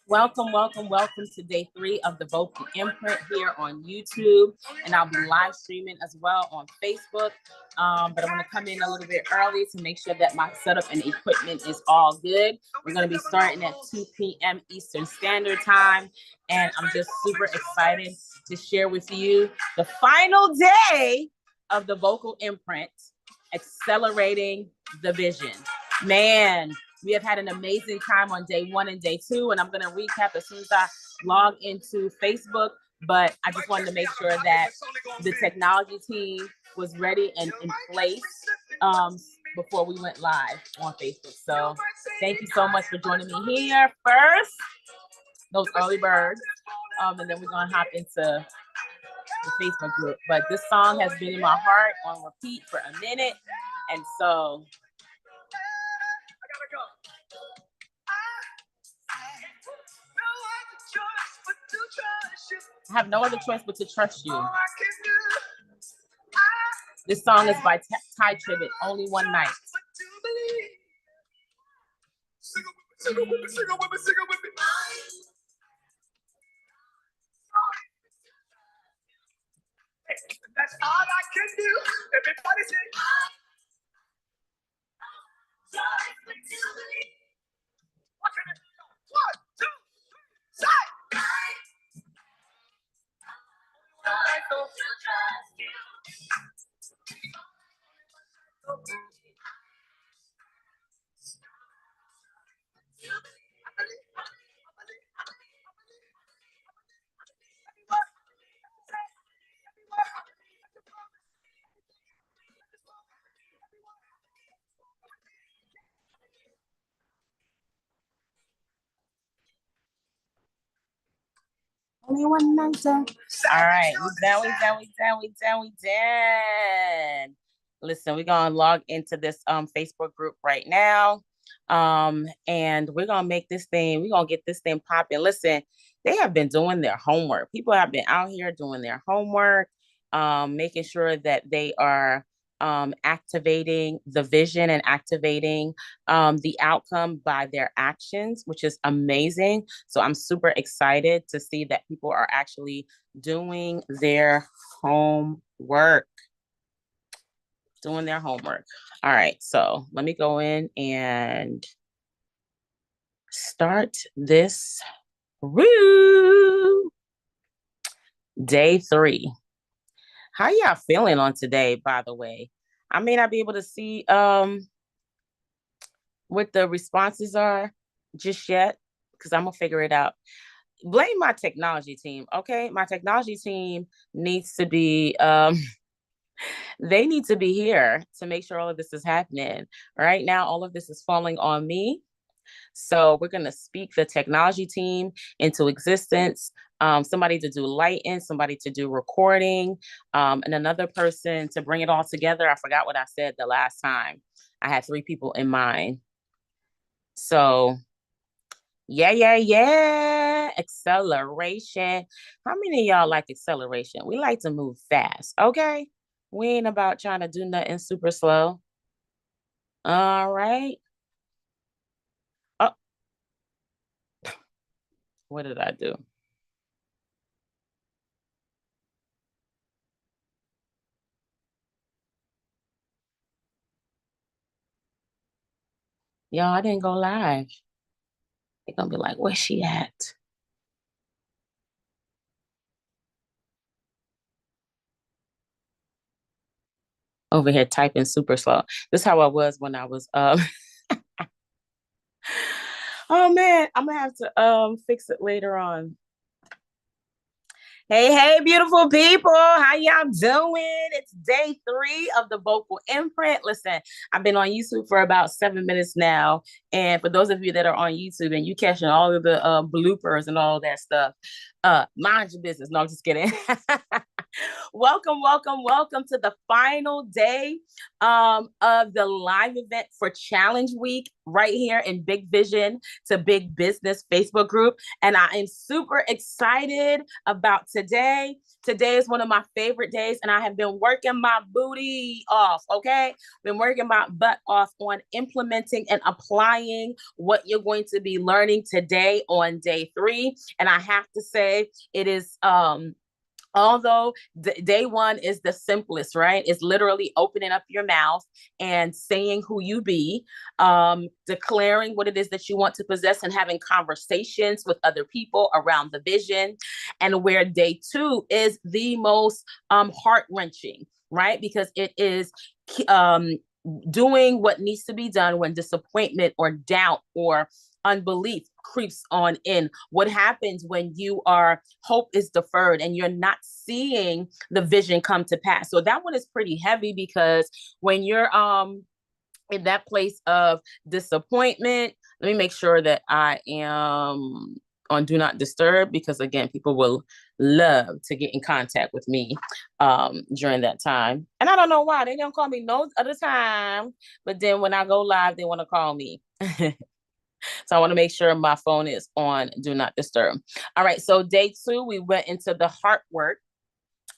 Welcome, welcome, welcome to day 3 of the Vocal Imprint here on YouTube. And I'll be live streaming as well on Facebook. But I'm going to come in a little bit early to make sure that my setup and equipment is all good. We're going to be starting at 2 p.m. Eastern Standard Time. And I'm just super excited to share with you the final day of the Vocal Imprint, accelerating the vision. Man, we have had an amazing time on day 1 and day 2, and I'm going to recap as soon as I log into Facebook. But I just wanted to make sure that the technology team was ready and in place before we went live on Facebook. So thank you so much for joining me here first, those early birds. And then we're going to hop into the Facebook group. But this song has been in my heart on repeat for a minute. And so I have no other choice but to trust you. This song is by Ty Tribbett, Only One Night. Sing it with me, sing it with me, sing it with me. That's all I can do. Everybody sing. What can I do? 1, 2, 3, say. Only one night. All right, we done. Listen, we're gonna log into this Facebook group right now. And we're gonna make this thing, we're gonna get this thing popping. Listen, they have been doing their homework. People have been out here doing their homework, making sure that they are activating the vision and activating the outcome by their actions, which is amazing. So I'm super excited to see that people are actually doing their homework. All right, so let me go in and start this room. Day 3. How y'all feeling on today, by the way? I may not be able to see what the responses are just yet, because I'm gonna figure it out. Blame my technology team, okay? My technology team needs to be they need to be here to make sure all of this is happening. Right now, all of this is falling on me. So we're going to speak the technology team into existence. Somebody to do lighting, somebody to do recording, and another person to bring it all together. I forgot what I said the last time. I had 3 people in mind. So yeah. Acceleration. How many of y'all like acceleration? We like to move fast, okay? We ain't about trying to do nothing super slow. All right. Oh, what did I do? Y'all, I didn't go live. They're gonna be like, where's she at? Over here typing super slow. This is how I was when I was oh man, I'm gonna have to fix it later on. Hey, beautiful people. How y'all doing? It's day 3 of the vocal imprint. Listen, I've been on YouTube for about 7 minutes now. And for those of you that are on YouTube and you catching all of the bloopers and all that stuff, mind your business. No, I'm just kidding. Welcome to the final day of the live event for Challenge Week right here in Big Vision to Big Business Facebook group. And I am super excited about today. Today is one of my favorite days, and I have been working my booty off, okay? Been working my butt off on implementing and applying what you're going to be learning today on day 3. And I have to say, it is although day 1 is the simplest, right? It's literally opening up your mouth and saying who you be, declaring what it is that you want to possess and having conversations with other people around the vision. And where day 2 is the most heart-wrenching, right? Because it is doing what needs to be done when disappointment or doubt or unbelief creeps on in. What happens when hope is deferred and you're not seeing the vision come to pass? So that one is pretty heavy, because when you're in that place of disappointment, let me make sure that I am on do not disturb, because again, people will love to get in contact with me during that time. And I don't know why they don't call me no other time, but then when I go live, they want to call me. So I want to make sure my phone is on do not disturb. All right. So day 2, we went into the heart work.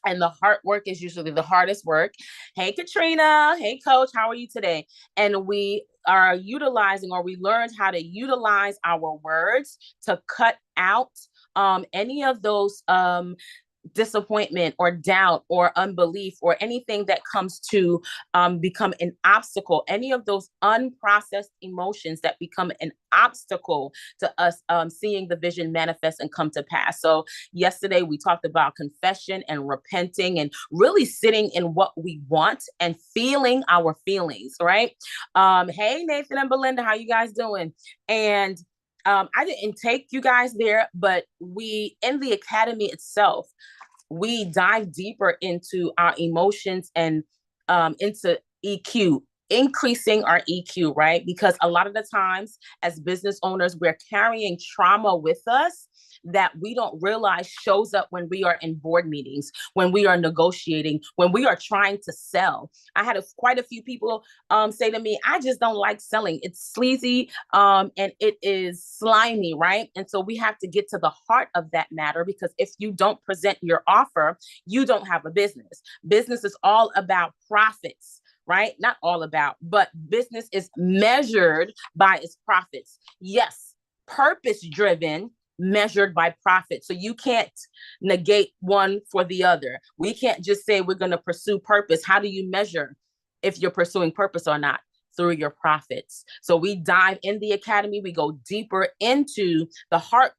And the heart work is usually the hardest work. Hey, Katrina. Hey, Coach. How are you today? And we are utilizing, or we learned how to utilize our words to cut out any of those disappointment or doubt or unbelief or anything that comes to become an obstacle, any of those unprocessed emotions that become an obstacle to us seeing the vision manifest and come to pass. So yesterday we talked about confession and repenting and really sitting in what we want and feeling our feelings, right? Hey, Nathan and Belinda, how you guys doing? And I didn't take you guys there, but in the academy itself, we dive deeper into our emotions and into EQ, increasing our EQ, right? Because a lot of the times as business owners, we're carrying trauma with us that we don't realize shows up when we are in board meetings, when we are negotiating, when we are trying to sell. I had quite a few people say to me, I just don't like selling. It's sleazy and it is slimy, right? And so we have to get to the heart of that matter, because if you don't present your offer, you don't have a business. Business is all about profits, right? Not all about, but business is measured by its profits. Yes, purpose driven, measured by profit. So you can't negate one for the other. We can't just say we're going to pursue purpose. How do you measure if you're pursuing purpose or not? Through your profits. So we dive in the academy, we go deeper into the heart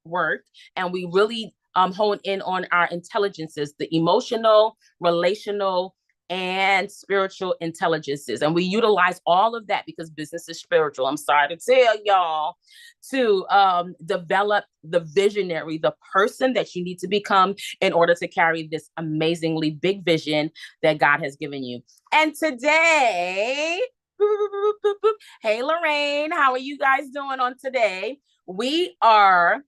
work, and we really hone in on our intelligences, the emotional, relational, and spiritual intelligences. And we utilize all of that because business is spiritual. I'm sorry to tell y'all, to develop the visionary, the person that you need to become in order to carry this amazingly big vision that God has given you. And today, hey, Lorraine, how are you guys doing on today? We are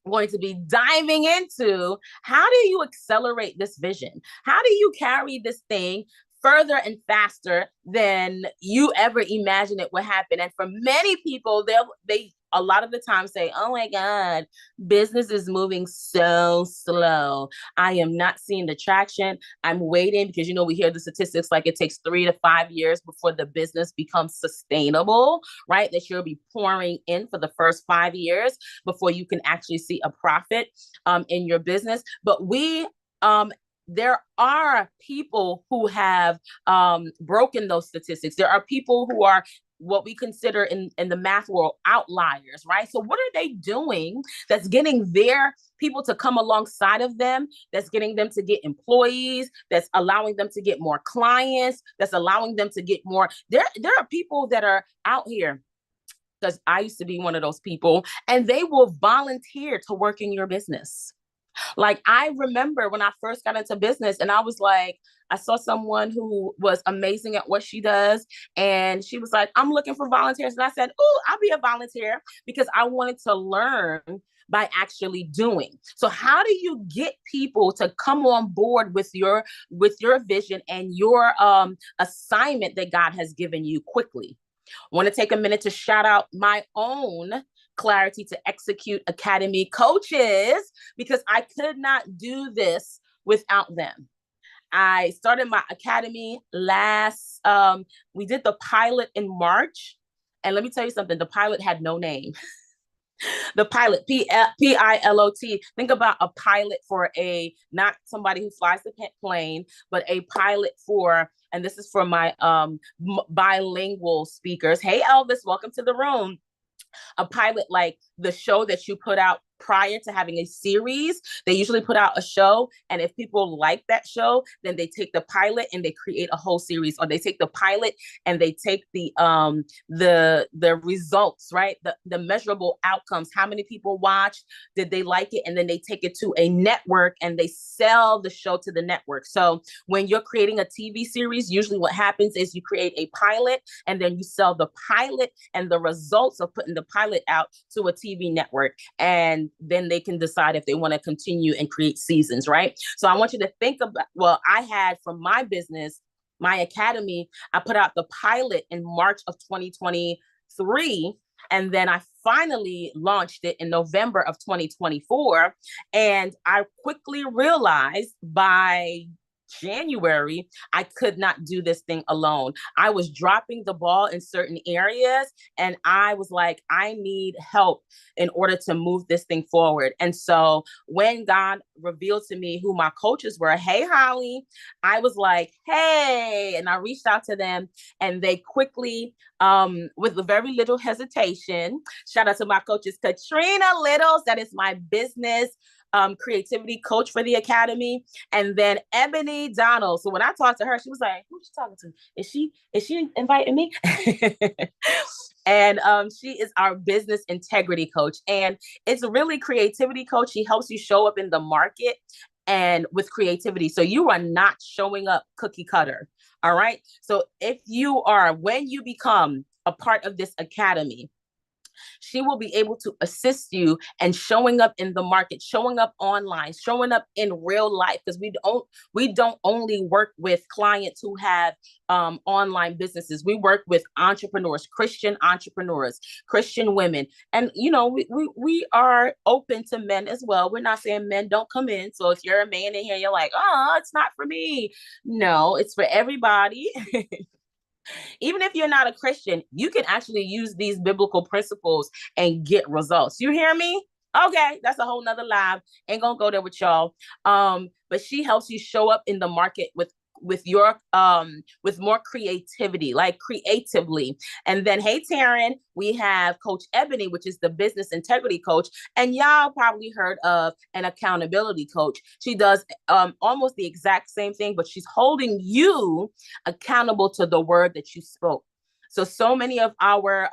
going to be diving into how do you accelerate this vision? How do you carry this thing further and faster than you ever imagined it would happen? And for many people, they a lot of the time say, oh my God, business is moving so slow. I am not seeing the traction. I'm waiting, because, we hear the statistics like it takes 3 to 5 years before the business becomes sustainable, right? That you'll be pouring in for the first 5 years before you can actually see a profit in your business. But we there are people who have broken those statistics. There are people who are what we consider in the math world outliers, right? So what are they doing that's getting their people to come alongside of them, that's getting them to get employees, that's allowing them to get more clients, that's allowing them to get more. There are people that are out here, because I used to be one of those people, and they will volunteer to work in your business. Like, I remember when I first got into business and I was like, I saw someone who was amazing at what she does. And she was like, I'm looking for volunteers. And I said, oh, I'll be a volunteer, because I wanted to learn by actually doing. So how do you get people to come on board with your vision and your assignment that God has given you quickly? I want to take a minute to shout out my own Clarity to Execute Academy coaches, because I could not do this without them. I started my academy we did the pilot in March. And let me tell you something, the pilot had no name. The pilot, P-I-L-O-T. Think about a pilot for not somebody who flies the plane, but a pilot for, and this is for my bilingual speakers. Hey, Elvis, welcome to the room. A pilot, like the show that you put out prior to having a series. They usually put out a show, and if people like that show, then they take the pilot and they create a whole series, or they take the pilot and they take the results, right? The measurable outcomes. How many people watched? Did they like it? And then they take it to a network and they sell the show to the network. So when you're creating a TV series, usually what happens is you create a pilot and then you sell the pilot and the results of putting the pilot out to a TV network. And then they can decide if they want to continue and create seasons, right? So I want you to think about, well, I had from my business, my academy, I put out the pilot in March of 2023. And then I finally launched it in November of 2024. And I quickly realized by January, I could not do this thing alone. I was dropping the ball in certain areas, and I was like, I need help in order to move this thing forward. And so when God revealed to me who my coaches were, hey, Holly, I was like, hey, and I reached out to them, and they quickly, with very little hesitation, shout out to my coaches, Katrina Littles, that is my business creativity coach for the academy, and then Ebony Donald. So when I talked to her, she was like, who's she talking to? Is she inviting me? And she is our business integrity coach, and it's really creativity coach. She helps you show up in the market and with creativity, so you are not showing up cookie cutter. All right, so when you become a part of this academy, she will be able to assist you and showing up in the market, showing up online, showing up in real life, because we don't only work with clients who have online businesses. We work with entrepreneurs, Christian women. And, we are open to men as well. We're not saying men don't come in. So if you're a man in here, you're like, oh, it's not for me. No, it's for everybody. Even if you're not a Christian, you can actually use these biblical principles and get results. You hear me? Okay, that's a whole nother live. Ain't gonna go there with y'all. But she helps you show up in the market with more creativity, like creatively. And then, hey, Taryn, we have Coach Ebony, which is the business integrity coach. And y'all probably heard of an accountability coach. She does almost the exact same thing, but she's holding you accountable to the word that you spoke. So many of our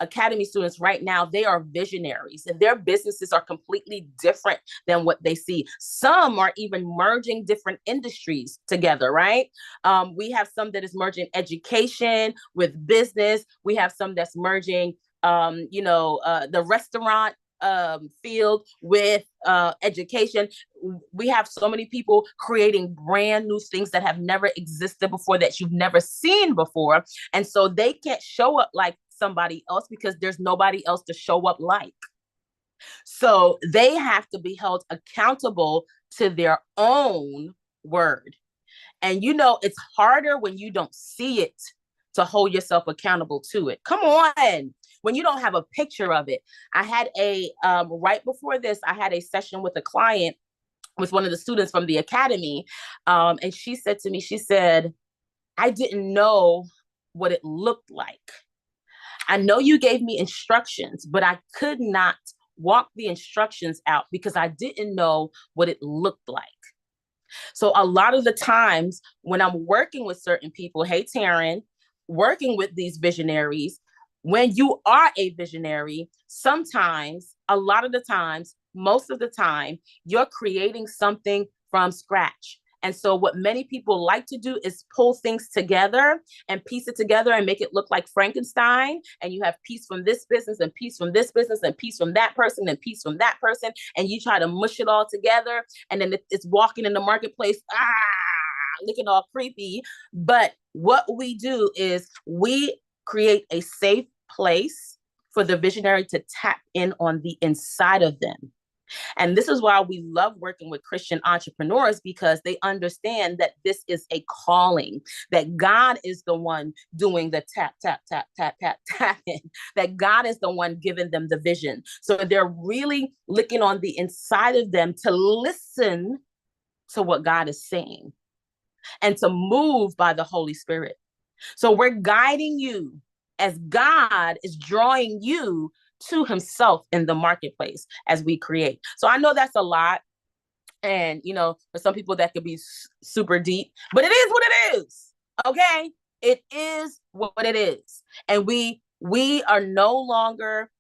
academy students right now, they are visionaries, and their businesses are completely different than what they see. Some are even merging different industries together, right? We have some that is merging education with business. We have some that's merging, the restaurant field with education. We have so many people creating brand new things that have never existed before, that you've never seen before. And so they can't show up like somebody else because there's nobody else to show up like. So they have to be held accountable to their own word. And it's harder when you don't see it to hold yourself accountable to it. Come on. When you don't have a picture of it. I had right before this, I had a session with a client with one of the students from the academy. And she said to me, she said, I didn't know what it looked like. I know you gave me instructions, but I could not walk the instructions out because I didn't know what it looked like. So a lot of the times when I'm working with certain people, hey, Taryn, working with these visionaries, when you are a visionary, sometimes, a lot of the times, most of the time, you're creating something from scratch. And so what many people like to do is pull things together and piece it together and make it look like Frankenstein. And you have piece from this business and piece from this business and piece from that person and piece from that person. And you try to mush it all together. And then it's walking in the marketplace, looking all creepy. But what we do is we create a safe place for the visionary to tap in on the inside of them. And this is why we love working with Christian entrepreneurs, because they understand that this is a calling, that God is the one doing the tap, tap, tap, tap, tap, tapping, that God is the one giving them the vision. So they're really looking on the inside of them to listen to what God is saying and to move by the Holy Spirit. So we're guiding you as God is drawing you to himself in the marketplace as we create. So I know that's a lot. And, you know, for some people that could be super deep, but it is what it is. Okay. It is what it is. And we are no longer,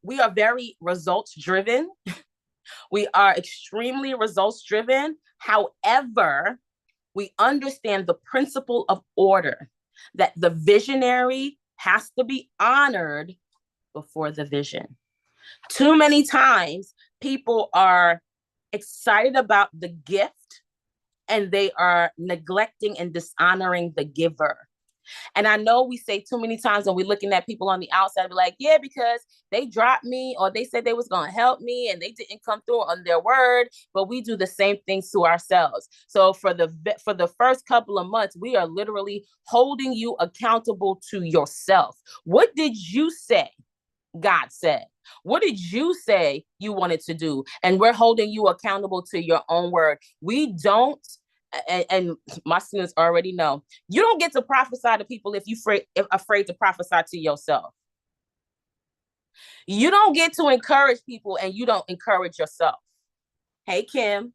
we are very results driven. We are extremely results driven. However, we understand the principle of order, that the visionary has to be honored before the vision. Too many times people are excited about the gift and they are neglecting and dishonoring the giver. And I know we say too many times when we're looking at people on the outside, we're like, yeah, because they dropped me or they said they was going to help me and they didn't come through on their word. But we do the same things to ourselves. So for the first couple of months, we are literally holding you accountable to yourself. What did you say God said? What did you say you wanted to do? And we're holding you accountable to your own word. We don't, and my students already know, you don't get to prophesy to people if you're afraid to prophesy to yourself. You don't get to encourage people and you don't encourage yourself. Hey, Kim,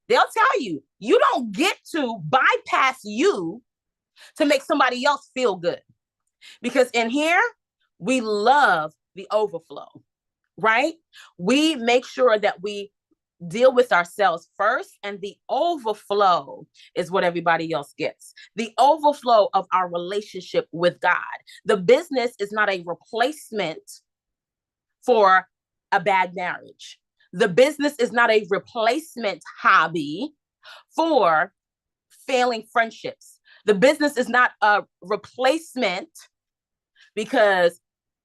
they'll tell you, you don't get to bypass you to make somebody else feel good. Because in here, we love the overflow, right? We make sure that we deal with ourselves first, and the overflow is what everybody else gets. The overflow of our relationship with God. The business is not a replacement for a bad marriage. The business is not a replacement hobby for failing friendships. The business is not a replacement because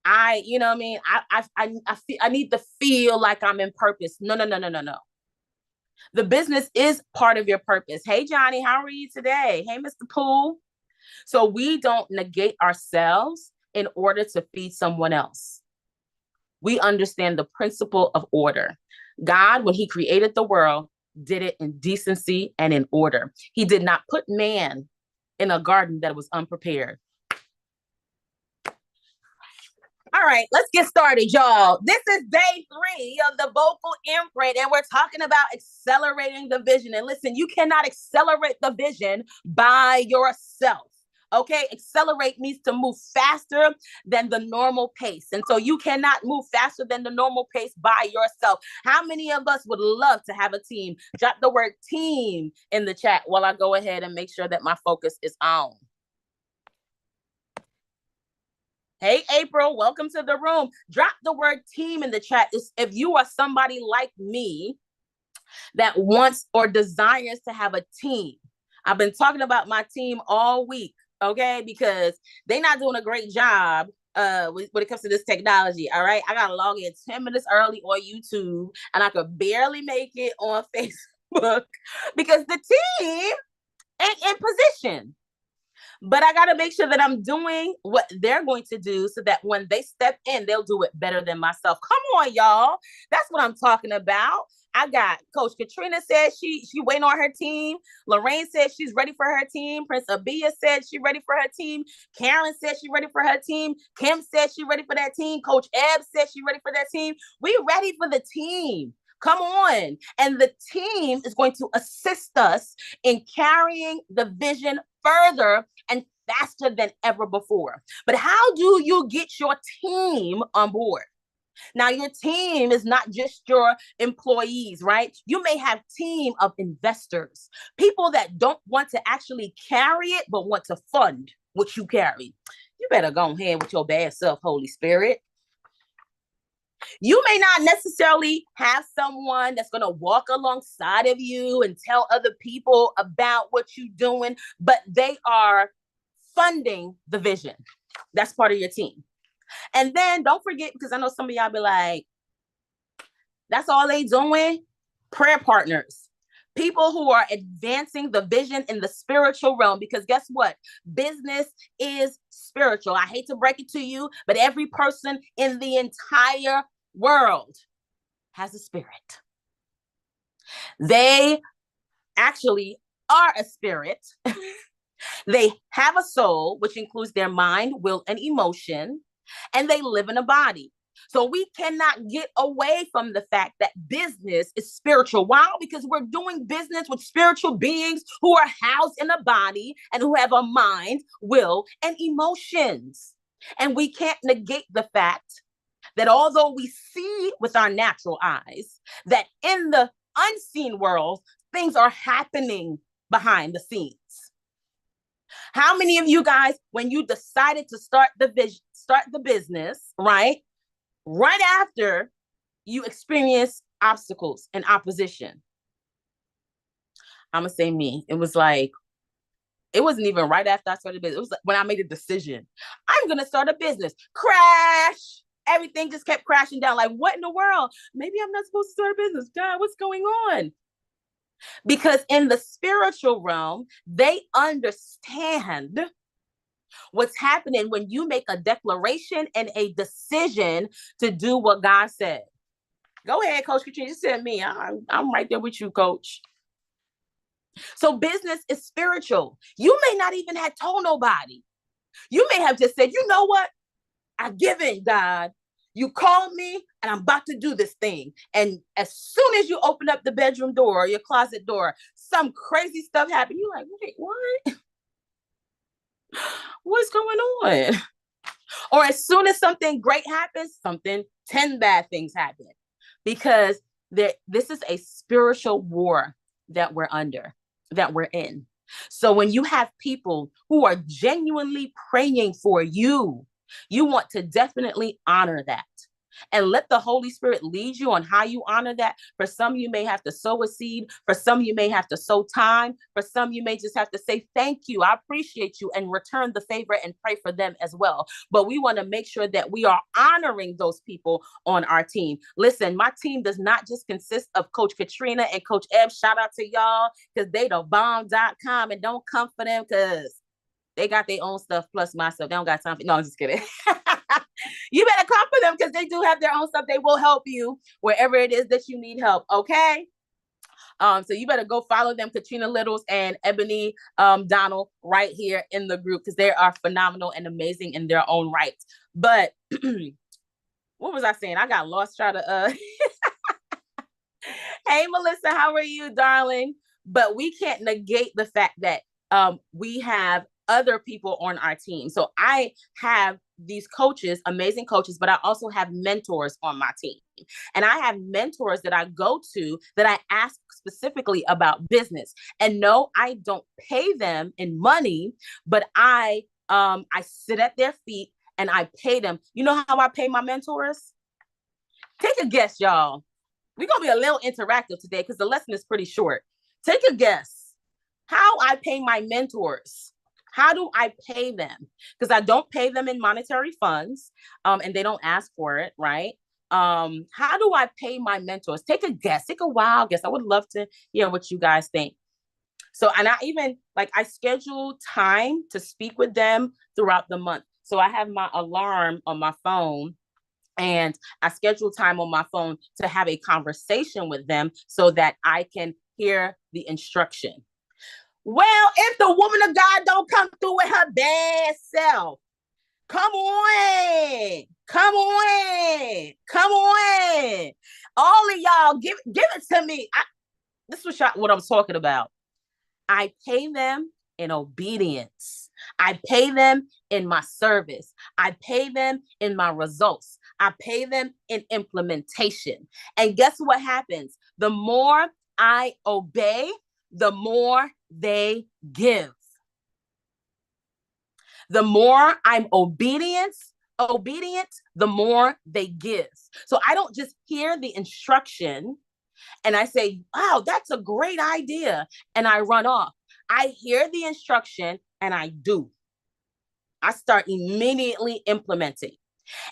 I need to feel like I'm in purpose. No. The business is part of your purpose. Hey, Johnny, how are you today? Hey, Mr. Poole. So we don't negate ourselves in order to feed someone else. We understand the principle of order. God, when he created the world, did it in decency and in order. He did not put man in a garden that was unprepared. All right, let's get started, y'all. This is day 3 of the Vocal Imprint, and we're talking about accelerating the vision. And listen, you cannot accelerate the vision by yourself. Okay, accelerate means to move faster than the normal pace. And so you cannot move faster than the normal pace by yourself. How many of us would love to have a team? Drop the word team in the chat while I go ahead and make sure that my focus is on. Hey, April, welcome to the room. Drop the word team in the chat if you are somebody like me that wants or desires to have a team. I've been talking about my team all week, okay? Because they're not doing a great job when it comes to this technology, all right? I got to log in 10 minutes early on YouTube, and I could barely make it on Facebook because the team ain't in position. But I got to make sure that I'm doing what they're going to do so that when they step in, they'll do it better than myself. Come on, y'all. That's what I'm talking about. I got Coach Katrina said she waiting on her team. Lorraine said she's ready for her team. Prince Abia said she's ready for her team. Karen said she's ready for her team. Kim said she's ready for that team. Coach Ebb said she's ready for that team. We ready for the team. Come on. And the team is going to assist us in carrying the vision further and faster than ever before. But how do you get your team on board? Now, your team is not just your employees, right? You may have a team of investors, people that don't want to actually carry it, but want to fund what you carry. You better go ahead with your bad self, Holy Spirit. You may not necessarily have someone that's going to walk alongside of you and tell other people about what you're doing, but they are funding the vision. That's part of your team. And then don't forget, because I know some of y'all be like, that's all they doing? Prayer partners. People who are advancing the vision in the spiritual realm, because guess what? Business is spiritual. I hate to break it to you, but every person in the entire world has a spirit. They actually are a spirit. They have a soul, which includes their mind, will, and emotion, and they live in a body. So we cannot get away from the fact that business is spiritual. Why? Because we're doing business with spiritual beings who are housed in a body and who have a mind, will, and emotions. And we can't negate the fact that although we see with our natural eyes, that in the unseen world, things are happening behind the scenes. How many of you guys, when you decided to start the business, right after you experience obstacles and opposition? I'm gonna say me. It wasn't even right after I started business. It was like when I made a decision. I'm gonna start a business. Crash. Everything just kept crashing down. Like, what in the world? Maybe I'm not supposed to start a business. God, what's going on? Because in the spiritual realm, they understand what's happening when you make a declaration and a decision to do what God said. Go ahead, Coach Katrina. You said me. I'm right there with you, Coach. So business is spiritual. You may not even have told nobody. You may have just said, you know what? I give in, God. You called me and I'm about to do this thing. And as soon as you open up the bedroom door or your closet door, some crazy stuff happened. You're like, wait, what? What's going on? Or as soon as something great happens, 10 bad things happen. Because this is a spiritual war that we're in. So when you have people who are genuinely praying for you, you want to definitely honor that. And let the Holy Spirit lead you on how you honor that. For some, you may have to sow a seed. For some, you may have to sow time. For some, you may just have to say, thank you, I appreciate you, and return the favor and pray for them as well. But we want to make sure that we are honoring those people on our team. Listen, my team does not just consist of Coach Katrina and Coach Ebb. Shout out to y'all, because they the bomb.com, and don't come for them because they got their own stuff plus my stuff. They don't got time for, no, I'm just kidding. You better come for them because they do have their own stuff. They will help you wherever it is that you need help. Okay. So you better go follow them, Katrina Littles and Ebony Donald, right here in the group, because they are phenomenal and amazing in their own right. But what was I saying? I got lost trying to Hey, Melissa, how are you, darling? But we can't negate the fact that we have other people on our team. So I have these coaches, amazing coaches, but I also have mentors on my team. And I have mentors that I go to that I ask specifically about business. And no, I don't pay them in money, but I sit at their feet and I pay them. You know how I pay my mentors? Take a guess, y'all. We're going to be a little interactive today because the lesson is pretty short. Take a guess how I pay my mentors. How do I pay them? Because I don't pay them in monetary funds, and they don't ask for it, right? How do I pay my mentors? Take a guess. Take a wild guess. I would love to hear what you guys think. So, and I schedule time to speak with them throughout the month. So I have my alarm on my phone And I schedule time on my phone to have a conversation with them so that I can hear the instruction. Well, if the woman of God don't come through with her bad self, come on. Come on. Come on. All of y'all, give it to me. This was what I'm talking about. I pay them in obedience. I pay them in my service. I pay them in my results. I pay them in implementation. And guess what happens? The more I obey, the more they give. The more I'm obedient, the more they give. So I don't just hear the instruction and I say, wow, that's a great idea, and I run off. I hear the instruction and I do. I start immediately implementing.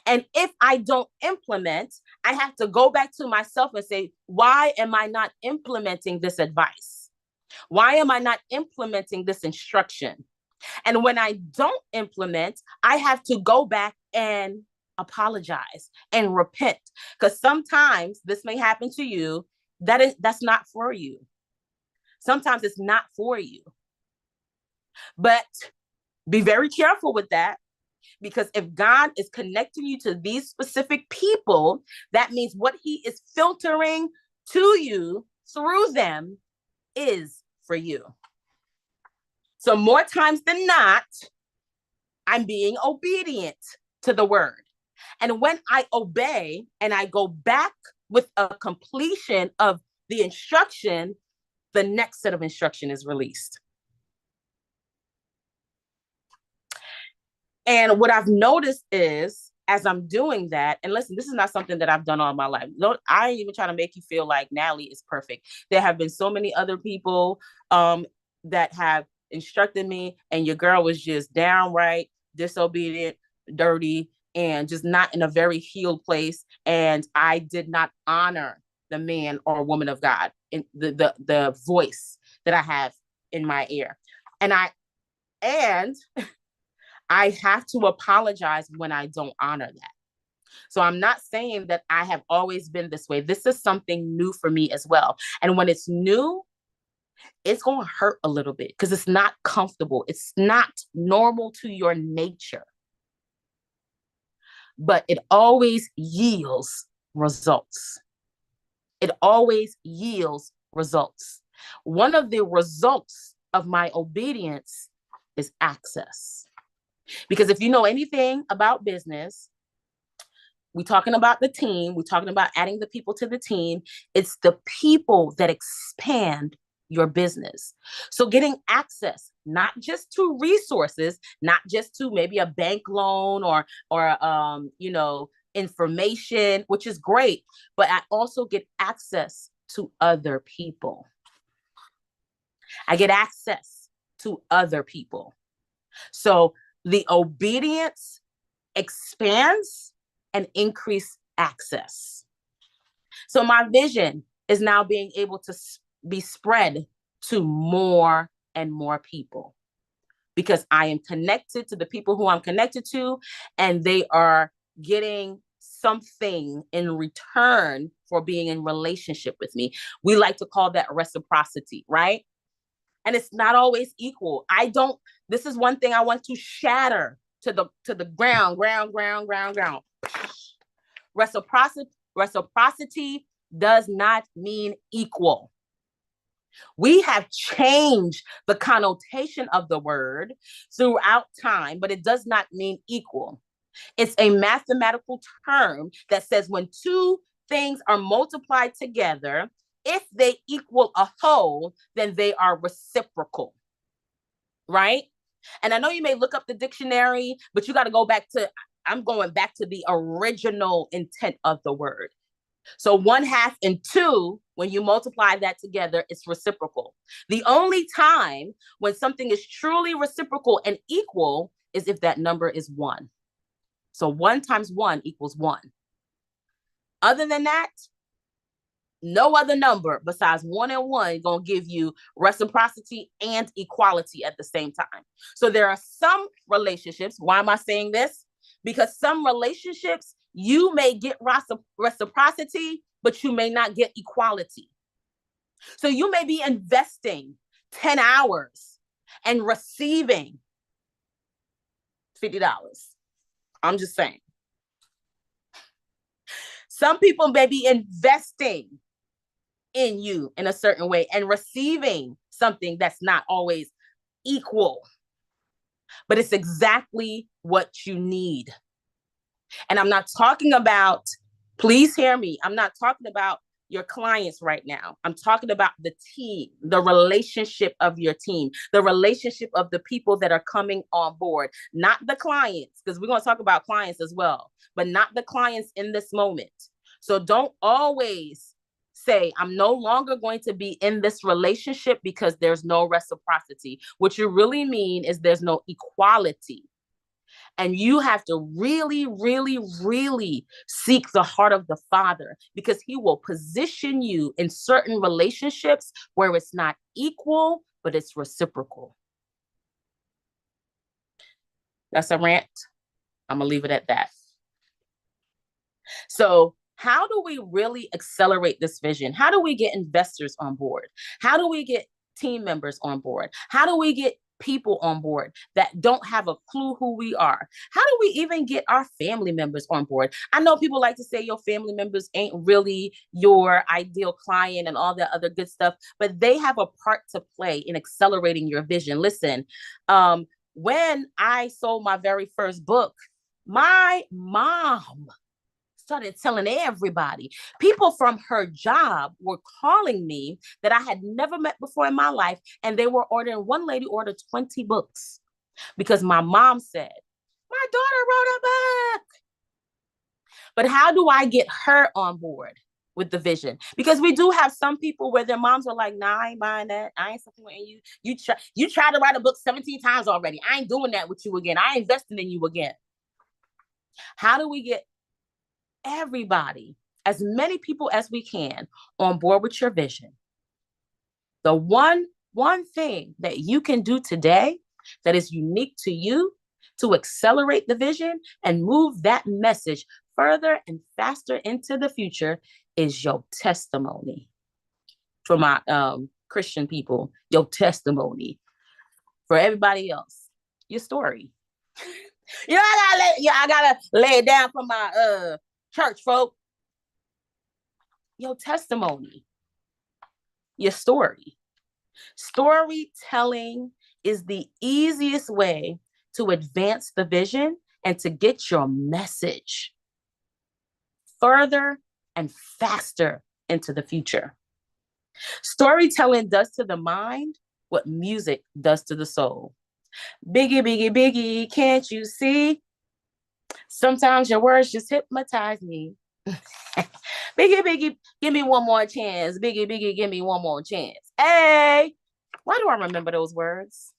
And if I don't implement, I have to go back to myself and say, why am I not implementing this advice? Why am I not implementing this instruction? And when I don't implement, I have to go back and apologize and repent. Because sometimes this may happen to you. That's not for you. Sometimes it's not for you. But be very careful with that, because if God is connecting you to these specific people, that means what he is filtering to you through them is for you. So more times than not, I'm being obedient to the word. And when I obey and I go back with a completion of the instruction, the next set of instruction is released. And what I've noticed is, as I'm doing that, and listen, this is not something that I've done all my life. I ain't even trying to make you feel like Natalie is perfect. There have been so many other people that have instructed me, and your girl was just downright disobedient, dirty, and just not in a very healed place. And I did not honor the man or woman of God in the voice that I have in my ear. And I have to apologize when I don't honor that. So I'm not saying that I have always been this way. This is something new for me as well. And when it's new, it's going to hurt a little bit because it's not comfortable. It's not normal to your nature. But it always yields results. It always yields results. One of the results of my obedience is access. Because if you know anything about business, we're talking about the team, we're talking about adding the people to the team. It's the people that expand your business. So getting access, not just to resources, not just to maybe a bank loan or information, which is great, but I also get access to other people. I get access to other people. So the obedience expands and increase access. So my vision is now being able to be spread to more and more people, because I am connected to the people who I'm connected to, and they are getting something in return for being in relationship with me. We like to call that reciprocity, right? And it's not always equal. This is one thing I want to shatter to the ground. Reciprocity does not mean equal. We have changed the connotation of the word throughout time, but it does not mean equal. It's a mathematical term that says when two things are multiplied together, if they equal a whole, then they are reciprocal, right? And I know you may look up the dictionary, but you got to go back to, I'm going back to the original intent of the word. So 1/2 and 2, when you multiply that together, it's reciprocal. The only time when something is truly reciprocal and equal is if that number is 1. So 1 times 1 equals 1. Other than that, no other number besides 1 and 1 going to give you reciprocity and equality at the same time. So there are some relationships. Why am I saying this? Because some relationships You may get reciprocity, but you may not get equality. So you may be investing 10 hours and receiving $50. I'm just saying. Some people may be investing in you in a certain way and receiving something that's not always equal, but it's exactly what you need. And I'm not talking about, please hear me, I'm not talking about your clients right now. I'm talking about the team, the relationship of your team, the relationship of the people that are coming on board, not the clients, because we're going to talk about clients as well, but not the clients in this moment. So don't always say, I'm no longer going to be in this relationship because there's no reciprocity. What you really mean is there's no equality. And you have to really, really, really seek the heart of the Father, because he will position you in certain relationships where it's not equal, but it's reciprocal. That's a rant. I'm going to leave it at that. So how do we really accelerate this vision? How do we get investors on board? How do we get team members on board? How do we get people on board that don't have a clue who we are? How do we even get our family members on board? I know people like to say your family members ain't really your ideal client and all that other good stuff, but they have a part to play in accelerating your vision. Listen, when I sold my very first book, my mom started telling everybody. People from her job were calling me that I had never met before in my life, and they were ordering. One lady ordered 20 books because my mom said, my daughter wrote a book. But how do I get her on board with the vision? Because we do have some people where their moms are like, nah, I ain't buying that. I ain't supporting you. You tried to write a book 17 times already. I ain't doing that with you again. I ain't investing in you again. How do we get everybody, as many people as we can, on board with your vision? The one thing that you can do today that is unique to you to accelerate the vision and move that message further and faster into the future is your testimony. For my Christian people, your testimony. For everybody else, your story. You know, I gotta lay it down for my church folk. Your testimony, your story. Storytelling is the easiest way to advance the vision and to get your message further and faster into the future. Storytelling does to the mind what music does to the soul. Biggie, biggie, biggie, can't you see? Sometimes your words just hypnotize me. Biggie, biggie, give me one more chance. Biggie, biggie, give me one more chance. Hey, why do I remember those words?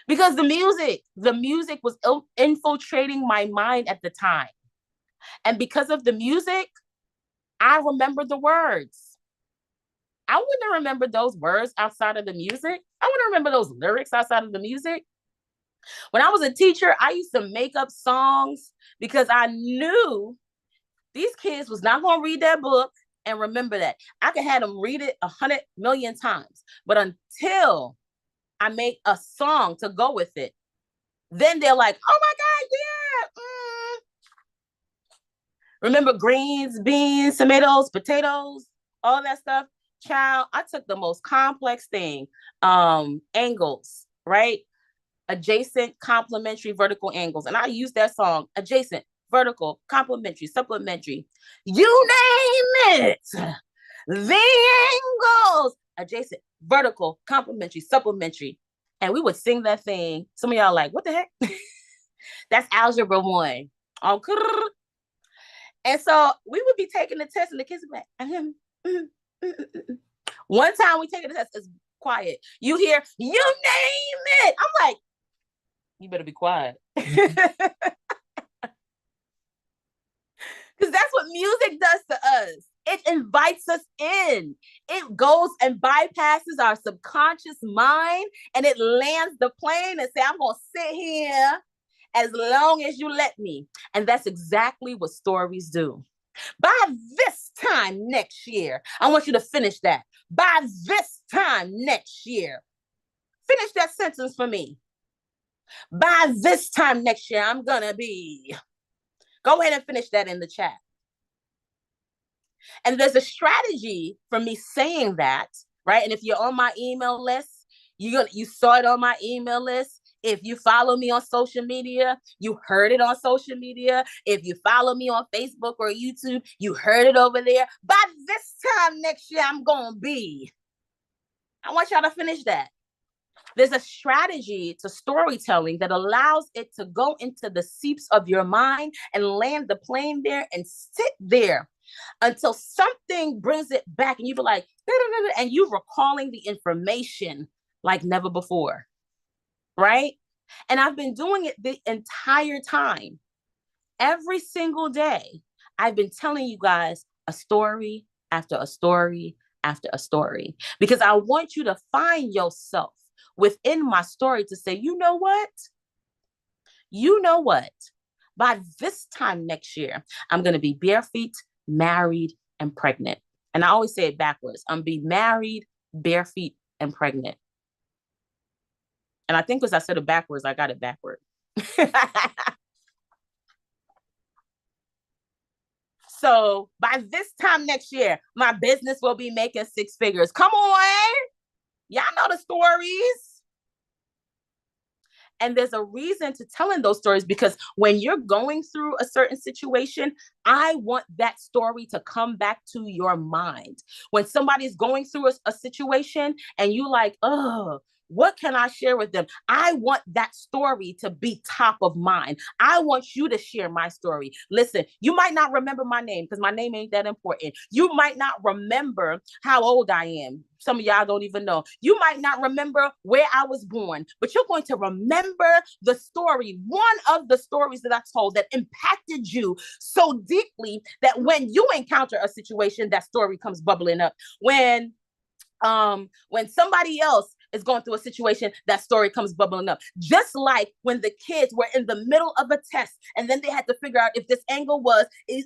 Because the music was infiltrating my mind at the time. And because of the music, I remember the words. I wouldn't remember those words outside of the music. I wouldn't remember those lyrics outside of the music. When I was a teacher, I used to make up songs because I knew these kids was not going to read that book and remember that. I could have them read it 100 million times, but until I make a song to go with it, then they're like, oh my God, yeah. Remember greens, beans, tomatoes, potatoes, all that stuff? Child, I took the most complex thing, angles, right? Adjacent, complementary, vertical angles. And I use that song, adjacent, vertical, complementary, supplementary. You name it. The angles, adjacent, vertical, complementary, supplementary. And we would sing that thing. Some of y'all like, what the heck? That's Algebra 1. Oh, and so we would be taking the test and the kids would be like, One time we taking the test, it's quiet. You hear, you name it. I'm like, you better be quiet. Because that's what music does to us. It invites us in. It goes and bypasses our subconscious mind, and it lands the plane and say, I'm going to sit here as long as you let me. And that's exactly what stories do. By this time next year, I want you to finish that. By this time next year, finish that sentence for me. By this time next year, I'm going to be. Go ahead and finish that in the chat. And there's a strategy for me saying that, right? And if you're on my email list, you saw it on my email list. If you follow me on social media, you heard it on social media. If you follow me on Facebook or YouTube, you heard it over there. By this time next year, I'm going to be. I want y'all to finish that. There's a strategy to storytelling that allows it to go into the seeps of your mind and land the plane there and sit there until something brings it back and you be like, and you recalling the information like never before, right? And I've been doing it the entire time. Every single day, I've been telling you guys a story after a story after a story, because I want you to find yourself within my story to say, you know what? You know what? By this time next year, I'm going to be bare feet, married, and pregnant. And I always say it backwards. I'm be married, bare feet, and pregnant. And I think because I said it backwards, I got it backward. So by this time next year, my business will be making 6 figures. Come on. Y'all know the stories. And there's a reason to telling those stories, because when you're going through a certain situation, I want that story to come back to your mind. When somebody's going through a situation and you like, oh, what can I share with them? I want that story to be top of mind. I want you to share my story. Listen, you might not remember my name because my name ain't that important. You might not remember how old I am. Some of y'all don't even know. You might not remember where I was born, but you're going to remember the story, one of the stories that I told that impacted you so deeply that when you encounter a situation, that story comes bubbling up. When somebody else is going through a situation, that story comes bubbling up. Just like when the kids were in the middle of a test and then they had to figure out if this angle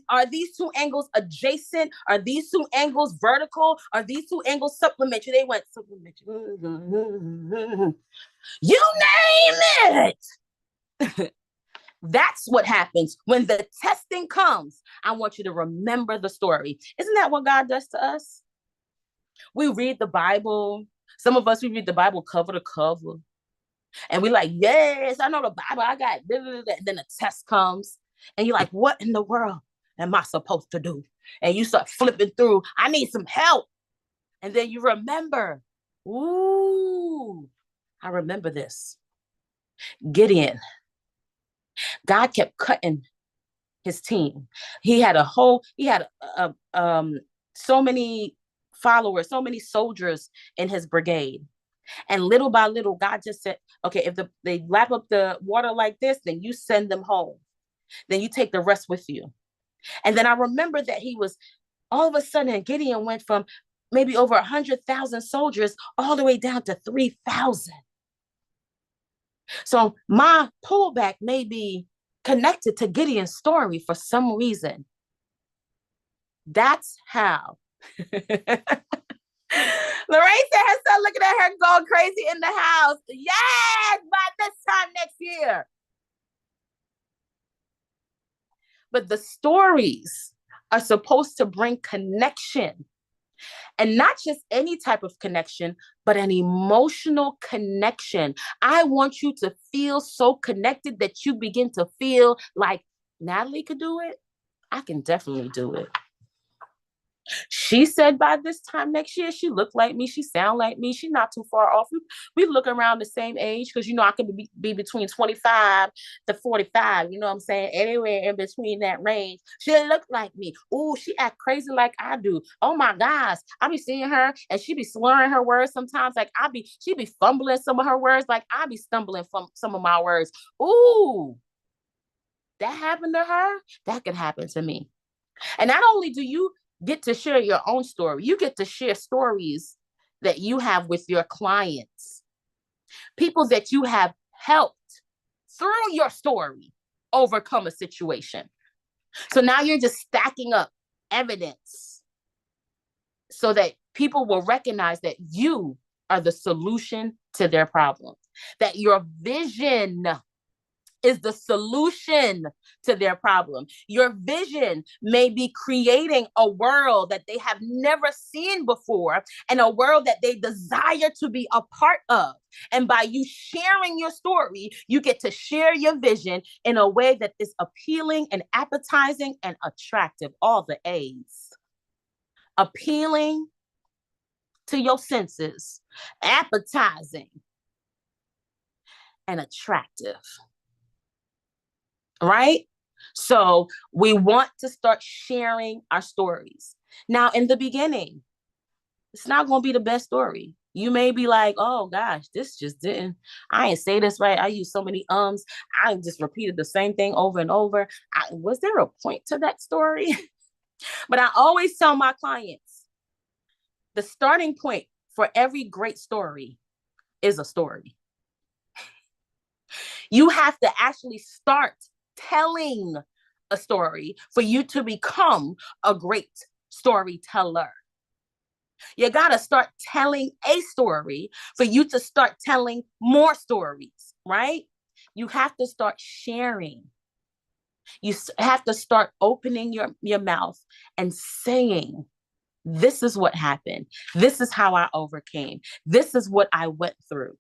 are these 2 angles adjacent? Are these 2 angles vertical? Are these 2 angles supplementary? They went supplementary. You name it. That's what happens when the testing comes. I want you to remember the story. Isn't that what God does to us? We read the Bible. Some of us, we read the Bible cover to cover. And we're like, yes, I know the Bible. I got it. And then the test comes. And you're like, what in the world am I supposed to do? And you start flipping through. I need some help. And then you remember, ooh, I remember this. Gideon. God kept cutting his team. He had so many followers, so many soldiers in his brigade. And little by little, God just said, okay, if they lap up the water like this, then you send them home. Then you take the rest with you. And then I remember that he was, all of a sudden, Gideon went from maybe over 100,000 soldiers all the way down to 3,000. So my pullback may be connected to Gideon's story for some reason. That's how. Lorraine said herself looking at her going crazy in the house. Yes, by this time next year. But the stories are supposed to bring connection. And not just any type of connection, but an emotional connection. I want you to feel so connected that you begin to feel like Natalie could do it. I can definitely do it. She said by this time next year, she looked like me. She sound like me. She's not too far off. We look around the same age because, you know, I could be between 25 to 45. You know what I'm saying? Anywhere in between that range. She looked like me. Oh, she act crazy like I do. Oh my gosh. I be seeing her and she be slurring her words sometimes. Like she be fumbling some of her words. Like I be stumbling from some of my words. Ooh, that happened to her. That could happen to me. And not only do you get to share your own story, you get to share stories that you have with your clients, people that you have helped through your story, overcome a situation. So now you're just stacking up evidence so that people will recognize that you are the solution to their problem, that your vision is the solution to their problem. Your vision may be creating a world that they have never seen before and a world that they desire to be a part of. And by you sharing your story, you get to share your vision in a way that is appealing and appetizing and attractive. All the A's. Appealing to your senses, appetizing, and attractive. Right? So we want to start sharing our stories. Now, in the beginning, it's not going to be the best story. You may be like, oh gosh, this just didn't, I ain't say this right. I used so many ums. I just repeated the same thing over and over. Was there a point to that story? But I always tell my clients, the starting point for every great story is a story. You have to actually start telling a story for you to become a great storyteller. You got to start telling a story for you to start telling more stories, right? You have to start sharing. You have to start opening your mouth and saying, this is what happened. This is how I overcame. This is what I went through.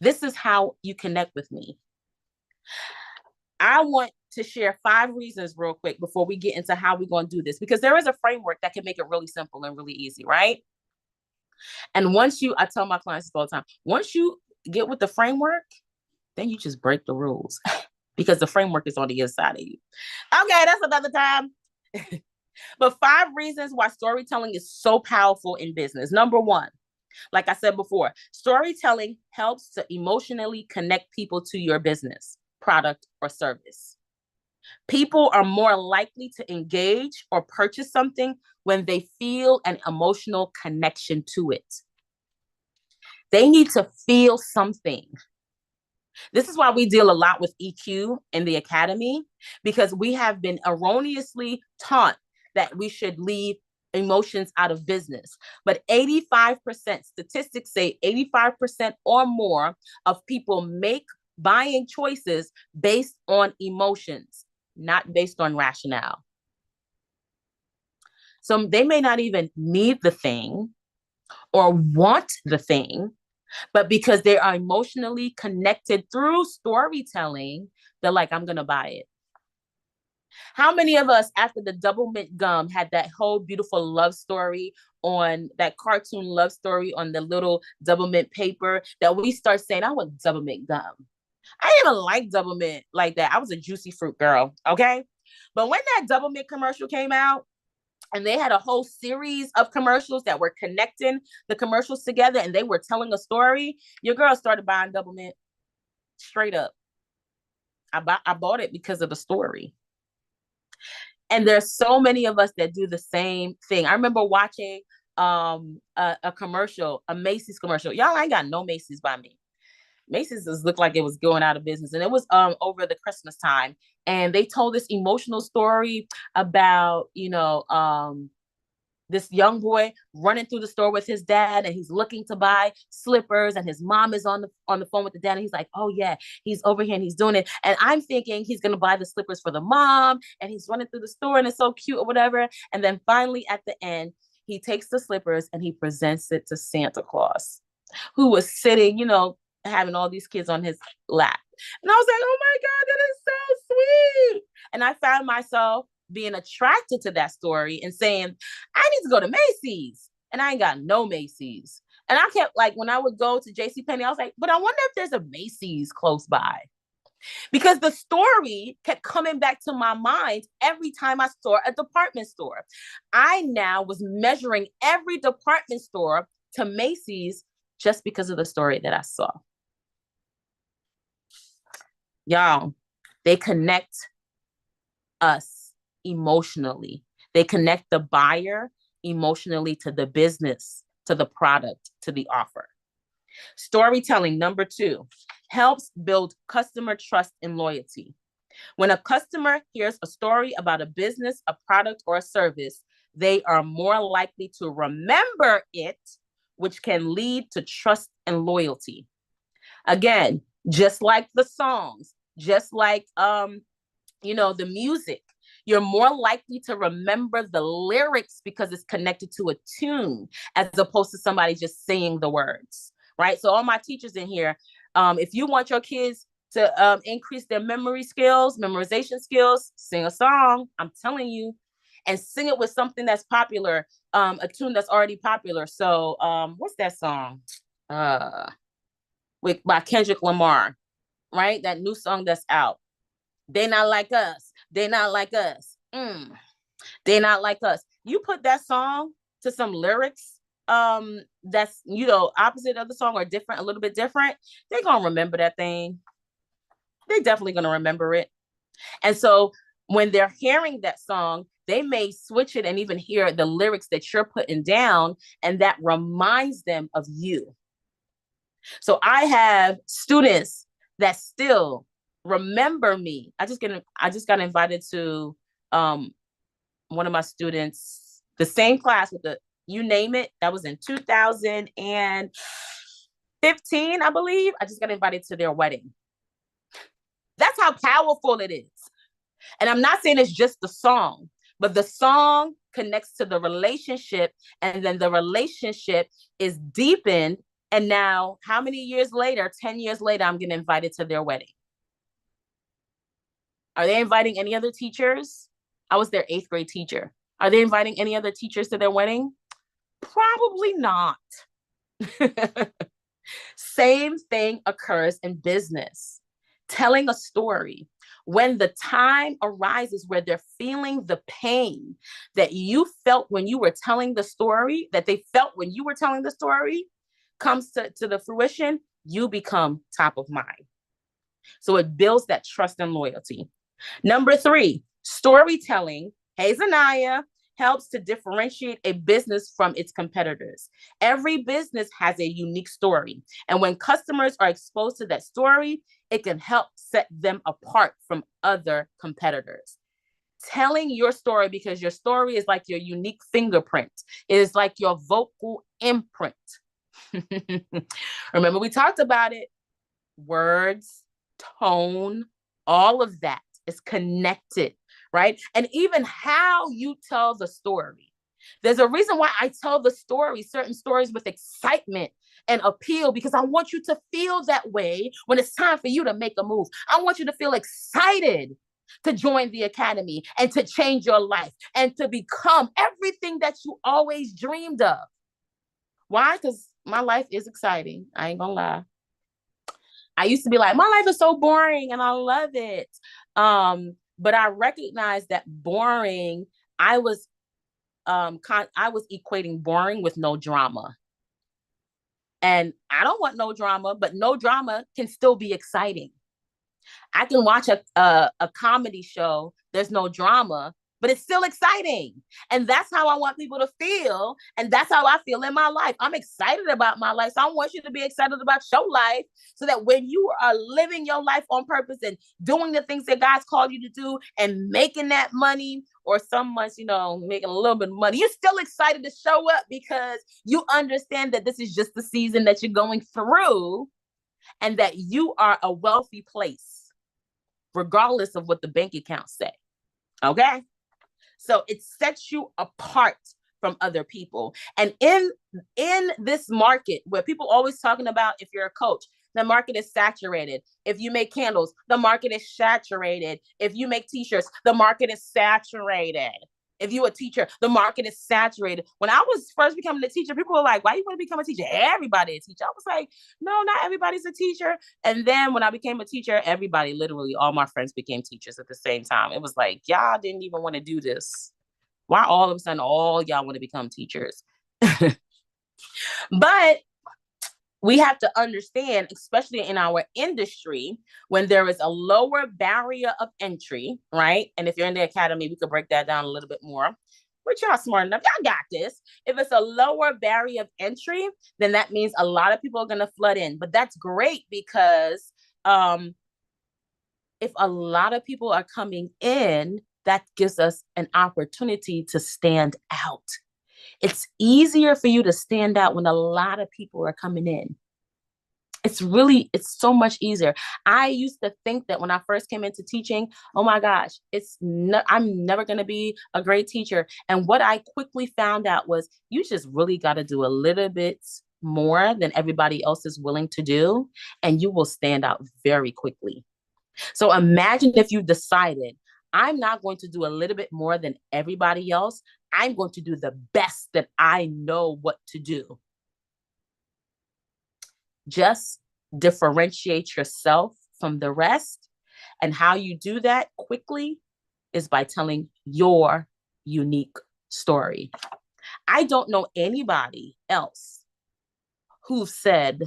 This is how you connect with me. I want to share 5 reasons real quick before we get into how we're going to do this, because there is a framework that can make it really simple and really easy, right? And I tell my clients all the time, once you get with the framework, then you just break the rules because the framework is on the inside of you. Okay, that's another time. But 5 reasons why storytelling is so powerful in business. Number 1, like I said before, storytelling helps to emotionally connect people to your business, product, or service. People are more likely to engage or purchase something when they feel an emotional connection to it. They need to feel something. This is why we deal a lot with EQ in the academy, because we have been erroneously taught that we should leave emotions out of business. But 85%, statistics say 85% or more of people make buying choices based on emotions, not based on rationale. So they may not even need the thing or want the thing, but because they are emotionally connected through storytelling, they're like, I'm going to buy it. How many of us, after the double mint gum, had that whole beautiful love story on that cartoon love story on the little double mint paper, that we start saying, I want double mint gum? I didn't even like double mint like that. I was a juicy fruit girl, okay? But when that double mint commercial came out, and they had a whole series of commercials that were connecting the commercials together, and they were telling a story, your girl started buying double mint straight up. I bought it because of the story. And there's so many of us that do the same thing. I remember watching a commercial, a Macy's commercial. Y'all ain't got no Macy's by me. Macy's just looked like it was going out of business. And it was over the Christmas time. And they told this emotional story about, this young boy running through the store with his dad, and he's looking to buy slippers, and his mom is on the phone with the dad, and he's like, oh yeah, he's over here and he's doing it. And I'm thinking he's going to buy the slippers for the mom, and he's running through the store and it's so cute or whatever. And then finally at the end, he takes the slippers and he presents it to Santa Claus, who was sitting, having all these kids on his lap. And I was like, oh my God, that is so sweet. And I found myself being attracted to that story and saying, I need to go to Macy's. And I ain't got no Macy's. And I kept, like, when I would go to JCPenney, I was like, but I wonder if there's a Macy's close by. Because the story kept coming back to my mind every time I saw a department store. I now was measuring every department store to Macy's just because of the story that I saw. Y'all, they connect us emotionally. They connect the buyer emotionally to the business, to the product, to the offer. Storytelling, number 2, helps build customer trust and loyalty. When a customer hears a story about a business, a product, or a service, they are more likely to remember it, which can lead to trust and loyalty. Again, just like the songs, just like the music, you're more likely to remember the lyrics because it's connected to a tune as opposed to somebody just saying the words, right? So all my teachers in here, if you want your kids to increase their memory skills, memorization skills, sing a song, I'm telling you, and sing it with something that's popular, a tune that's already popular. So what's that song? By Kendrick Lamar, right? That new song that's out. They not like us. They not like us. They not like us. You put that song to some lyrics that's opposite of the song or different, a little bit different, they're gonna remember that thing. They're definitely gonna remember it. And so when they're hearing that song, they may switch it and even hear the lyrics that you're putting down, and that reminds them of you. So I have students that still remember me. I just got invited to one of my students, the same class with you name it. That was in 2015, I believe. I just got invited to their wedding. That's how powerful it is. And I'm not saying it's just the song, but the song connects to the relationship, and then the relationship is deepened. And now, how many years later, 10 years later, I'm getting invited to their wedding. Are they inviting any other teachers? I was their 8th grade teacher. Are they inviting any other teachers to their wedding? Probably not. Same thing occurs in business. Telling a story. When the time arises where they're feeling the pain that you felt when you were telling the story, that they felt when you were telling the story, comes to the fruition, you become top of mind. So it builds that trust and loyalty. Number 3, storytelling, hey Zanaya, helps to differentiate a business from its competitors. Every business has a unique story. And when customers are exposed to that story, it can help set them apart from other competitors. Telling your story, because your story is like your unique fingerprint. It is like your vocal imprint. Remember, we talked about it. Words, tone, all of that is connected, right? And even how you tell the story. There's a reason why I tell the story, certain stories with excitement and appeal, because I want you to feel that way when it's time for you to make a move. I want you to feel excited to join the academy and to change your life and to become everything that you always dreamed of. Why? Because my life is exciting. I ain't gonna lie. I used to be like, my life is so boring and I love it. But I recognize that boring, I was equating boring with no drama. And I don't want no drama, but no drama can still be exciting. I can watch a comedy show, there's no drama, but it's still exciting. And that's how I want people to feel. And that's how I feel in my life. I'm excited about my life. So I want you to be excited about your life, so that when you are living your life on purpose and doing the things that God's called you to do and making that money, or some months, making a little bit of money, you're still excited to show up because you understand that this is just the season that you're going through, and that you are a wealthy place, regardless of what the bank accounts say. Okay? So it sets you apart from other people. And in this market where people always talking about, if you're a coach, the market is saturated. If you make candles, the market is saturated. If you make t-shirts, the market is saturated. If you're a teacher, the market is saturated. When I was first becoming a teacher, people were like, why you want to become a teacher? Everybody is a teacher. I was like, no, not everybody's a teacher. And then when I became a teacher, everybody, literally all my friends became teachers at the same time. It was like, y'all didn't even want to do this. Why all of a sudden all y'all want to become teachers? But we have to understand, especially in our industry, when there is a lower barrier of entry, right? And if you're in the academy, we could break that down a little bit more. But y'all smart enough. Y'all got this. If it's a lower barrier of entry, then that means a lot of people are going to flood in. But that's great, because if a lot of people are coming in, that gives us an opportunity to stand out. It's easier for you to stand out when a lot of people are coming in. It's so much easier. I used to think that when I first came into teaching, oh my gosh, I'm never going to be a great teacher. And what I quickly found out was you just really got to do a little bit more than everybody else is willing to do, and you will stand out very quickly. So imagine if you decided, I'm not going to do a little bit more than everybody else. I'm going to do the best that I know what to do. Just differentiate yourself from the rest. And how you do that quickly is by telling your unique story. I don't know anybody else who said,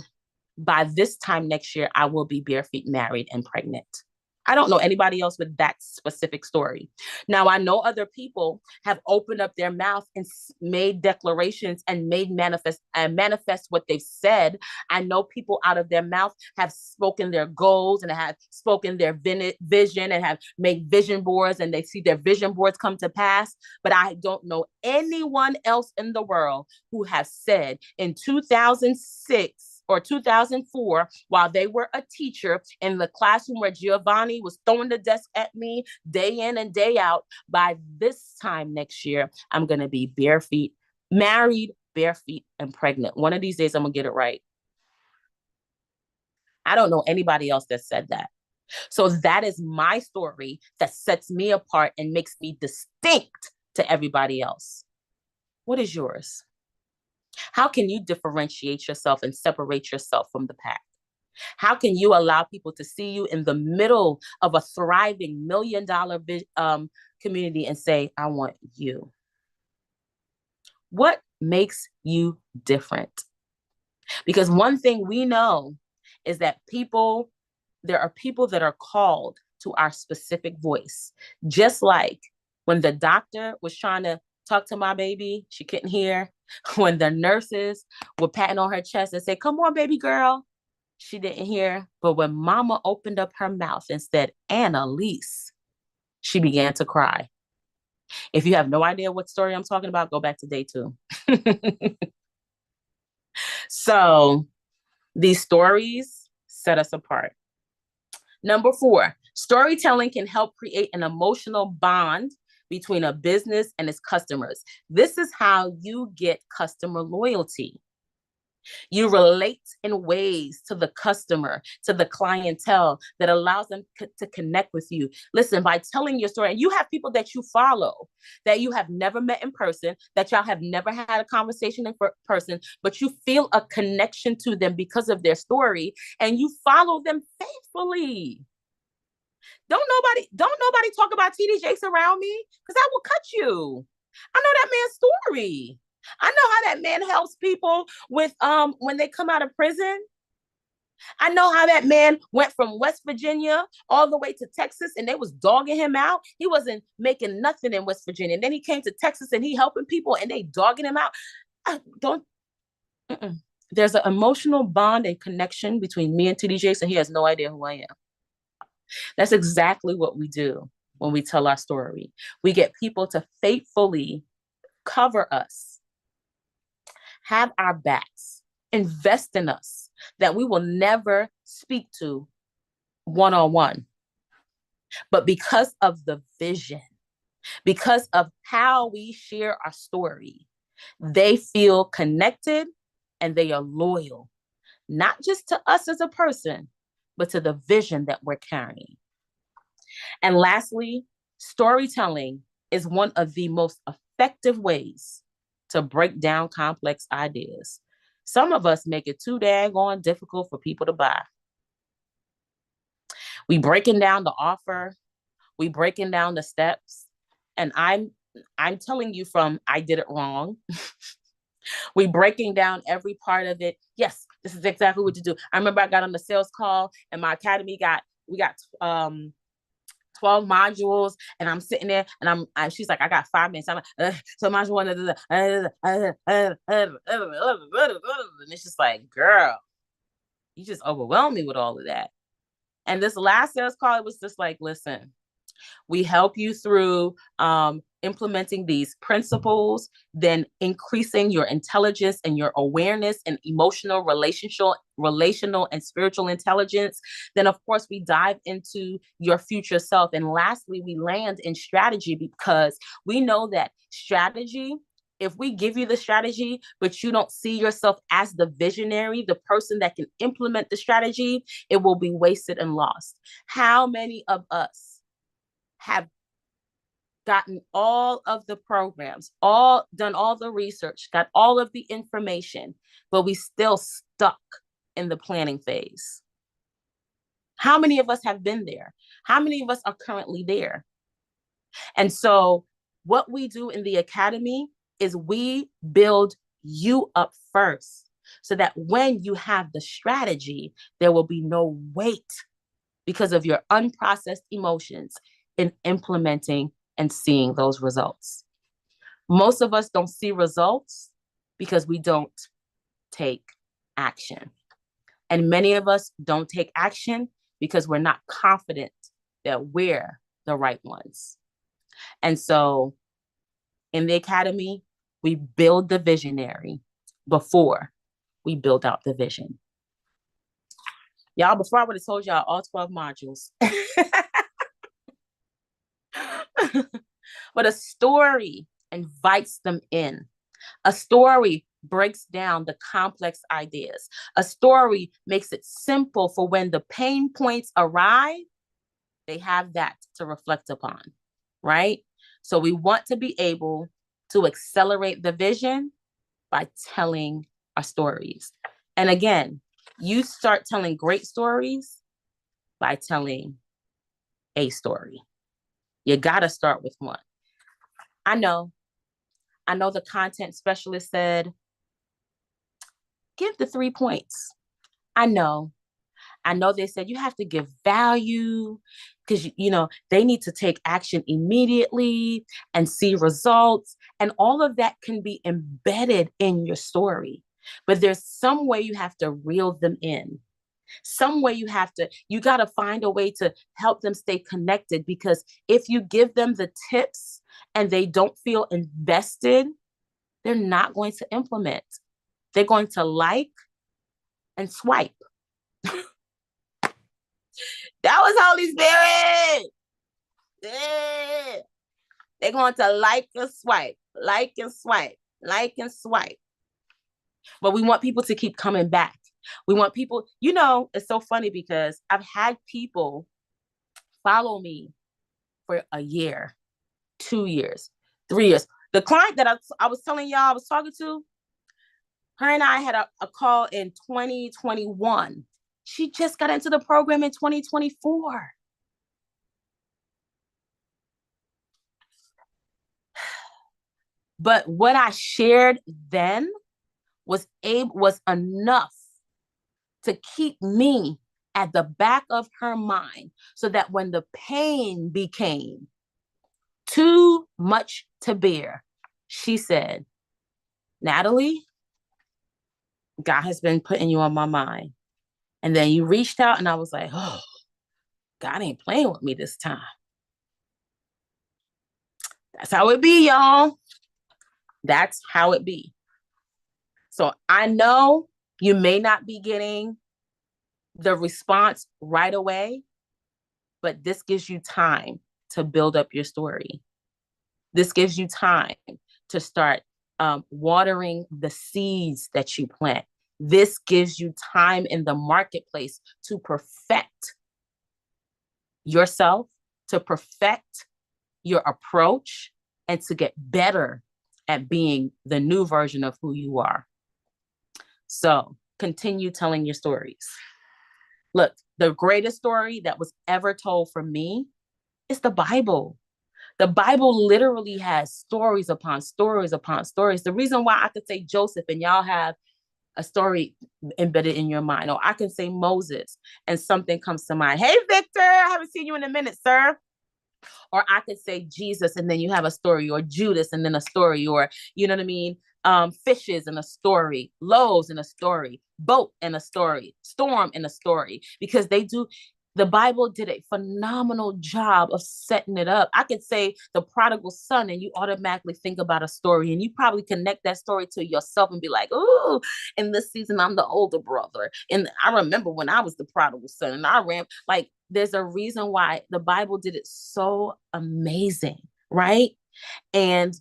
by this time next year, I will be bare feet, married, and pregnant. I don't know anybody else with that specific story. Now, I know other people have opened up their mouth and made declarations and made manifest what they've said. I know people out of their mouth have spoken their goals and have spoken their vision and have made vision boards, and they see their vision boards come to pass. But I don't know anyone else in the world who has said in 2006 or 2004, while they were a teacher in the classroom where Giovanni was throwing the desk at me day in and day out, by this time next year, I'm going to be bare feet, married, bare feet, and pregnant. One of these days, I'm going to get it right. I don't know anybody else that said that. So that is my story that sets me apart and makes me distinct to everybody else. What is yours? How can you differentiate yourself and separate yourself from the pack? How can you allow people to see you in the middle of a thriving $1 million community and say, I want you? What makes you different? Because one thing we know is that there are people that are called to our specific voice. Just like when the doctor was trying to talk to my baby, she couldn't hear. When the nurses were patting on her chest and say, come on, baby girl, she didn't hear. But when mama opened up her mouth and said, Annalise, she began to cry. If you have no idea what story I'm talking about, go back to day 2. So these stories set us apart. Number 4, storytelling can help create an emotional bond between a business and its customers. This is how you get customer loyalty. You relate in ways to the customer, to the clientele that allows them to connect with you. Listen, by telling your story, and you have people that you follow that you have never met in person, that y'all have never had a conversation in person, but you feel a connection to them because of their story, and you follow them faithfully. Don't nobody talk about TD Jakes around me, because I will cut you. I know that man's story. I know how that man helps people with when they come out of prison. I know how that man went from West Virginia all the way to Texas, and they was dogging him out. He wasn't making nothing in West Virginia. And then he came to Texas and he helping people and they dogging him out. There's an emotional bond and connection between me and TD Jakes, and he has no idea who I am. That's exactly what we do when we tell our story. We get people to faithfully cover us, have our backs, invest in us, that we will never speak to one-on-one. But because of the vision, because of how we share our story, they feel connected and they are loyal, not just to us as a person, but to the vision that we're carrying. And lastly, storytelling is one of the most effective ways to break down complex ideas. Some of us make it too daggone difficult for people to buy. We breaking down the offer, we breaking down the steps, and I'm telling you from I did it wrong. We breaking down every part of it. Yes, this is exactly what to do. I remember I got on the sales call and my academy we got 12 modules, and I'm sitting there and she's like, I got 5 minutes. I'm like, so module 1, and it's just like, girl, you just overwhelmed me with all of that. And this last sales call, it was just like, listen, we help you through implementing these principles, then increasing your intelligence and your awareness and emotional, relational and spiritual intelligence. Then, of course, we dive into your future self. And lastly, we land in strategy, because we know that strategy, if we give you the strategy, but you don't see yourself as the visionary, the person that can implement the strategy, it will be wasted and lost. How many of us have gotten all of the programs, done all the research, got all of the information, but we still stuck in the planning phase? How many of us have been there? How many of us are currently there? And so what we do in the academy is we build you up first, so that when you have the strategy, there will be no weight because of your unprocessed emotions in implementing and seeing those results. Most of us don't see results because we don't take action. And many of us don't take action because we're not confident that we're the right ones. And so in the academy, we build the visionary before we build out the vision. Y'all, before I would have told y'all all 12 modules. But a story invites them in. A story breaks down the complex ideas. A story makes it simple for when the pain points arrive, they have that to reflect upon, right? So we want to be able to accelerate the vision by telling our stories. And again, you start telling great stories by telling a story. You got to start with one. I know the content specialist said, give the 3 points. I know they said you have to give value, because, they need to take action immediately and see results. And all of that can be embedded in your story. But there's some way you have to reel them in. Some way you got to find a way to help them stay connected, because if you give them the tips and they don't feel invested, they're not going to implement. They're going to like and swipe. That was Holy Spirit. Yeah. They're going to like and swipe, like and swipe, like and swipe. But we want people to keep coming back. We want people, it's so funny because I've had people follow me for a year, 2 years, 3 years. The client that I was telling y'all I was talking to, her and I had a call in 2021. She just got into the program in 2024. But what I shared then was enough to keep me at the back of her mind, so that when the pain became too much to bear, she said, Natalie, God has been putting you on my mind. And then you reached out, and I was like, oh, God ain't playing with me this time. That's how it be, y'all. That's how it be. So I know you may not be getting the response right away, but this gives you time to build up your story. This gives you time to start watering the seeds that you plant. This gives you time in the marketplace to perfect yourself, to perfect your approach, and to get better at being the new version of who you are. So continue telling your stories. Look, the greatest story that was ever told for me is the Bible. The Bible literally has stories upon stories upon stories. The reason why I could say Joseph and y'all have a story embedded in your mind, or I can say Moses and something comes to mind. Hey, Victor, I haven't seen you in a minute, sir. Or I could say Jesus and then you have a story, or Judas and then a story, or, you know what I mean? Fishes and a story, loaves and a story, boat and a story, storm and a story, because they do. The Bible did a phenomenal job of setting it up. I could say the prodigal son, and you automatically think about a story, and you probably connect that story to yourself and be like, "Oh, in this season, I'm the older brother." And I remember when I was the prodigal son, and I ran. Like, there's a reason why the Bible did it so amazing, right? And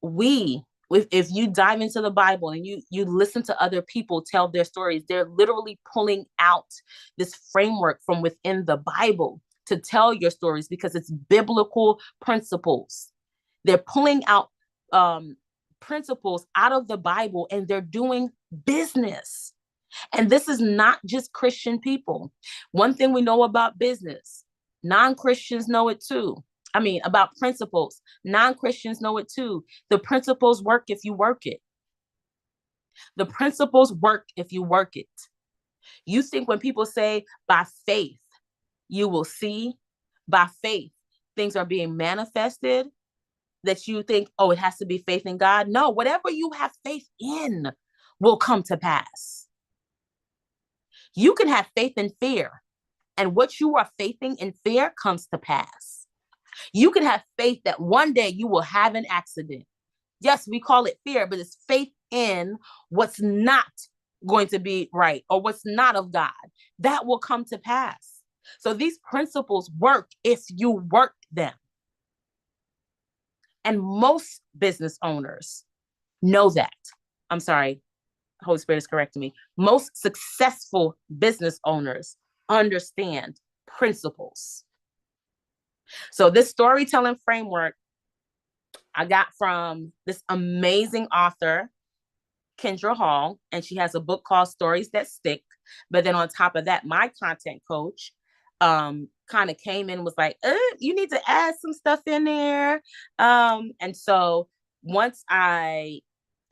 we, if you dive into the Bible and you listen to other people tell their stories, they're literally pulling out this framework from within the Bible to tell your stories because it's biblical principles. They're pulling out principles out of the Bible and they're doing business. And this is not just Christian people. One thing we know about business, non-Christians know it too. I mean, about principles, non-Christians know it too. The principles work if you work it. The principles work if you work it. You think when people say by faith, you will see, by faith, things are being manifested, that you think, oh, it has to be faith in God. No, whatever you have faith in will come to pass. You can have faith in fear, and what you are faithing in fear comes to pass. You can have faith that one day you will have an accident. Yes, we call it fear, but it's faith in what's not going to be right or what's not of God. That will come to pass. So these principles work if you work them. And most business owners know that. I'm sorry, Holy Spirit is correcting me. Most successful business owners understand principles. So this storytelling framework I got from this amazing author, Kendra Hall, and she has a book called Stories That Stick. But then on top of that, my content coach kind of came in and was like, you need to add some stuff in there. And so once I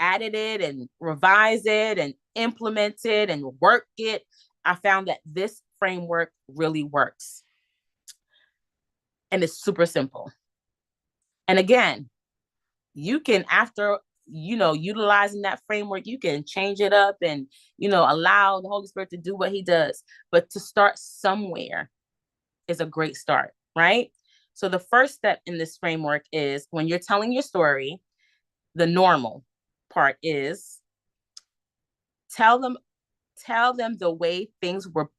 added it and revised it and implemented and worked it, I found that this framework really works. And it's super simple. And again, you can, after, utilizing that framework, you can change it up and, allow the Holy Spirit to do what he does. But to start somewhere is a great start, right? So the first step in this framework is when you're telling your story, the normal part is tell them the way things were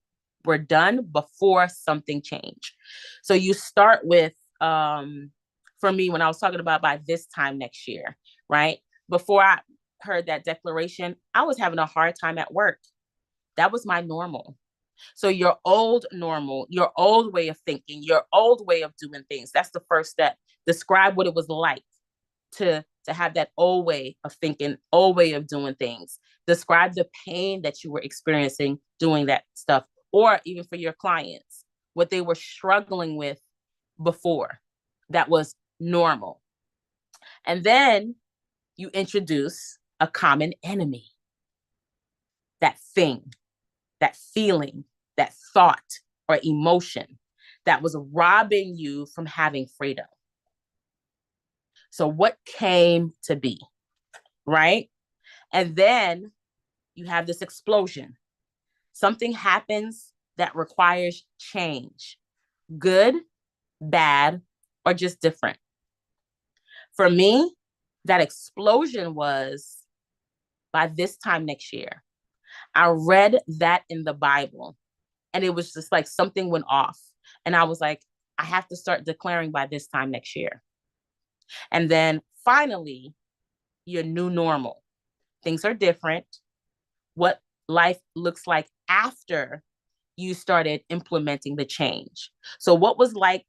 done before something changed. So you start with, for me, when I was talking about by this time next year, right? Before I heard that declaration, I was having a hard time at work. That was my normal. So your old normal, your old way of thinking, your old way of doing things, that's the first step. Describe what it was like to have that old way of thinking, old way of doing things. Describe the pain that you were experiencing doing that stuff, or even for your clients, what they were struggling with before that was normal. And then you introduce a common enemy, that thing, that feeling, that thought or emotion that was robbing you from having freedom. So what came to be, right? And then you have this explosion. Something happens that requires change, good, bad, or just different. For me, that explosion was by this time next year. I read that in the Bible, and it was just like something went off. And I was like, I have to start declaring by this time next year. And then finally, your new normal. Things are different. What life looks like after you started implementing the change. So what was life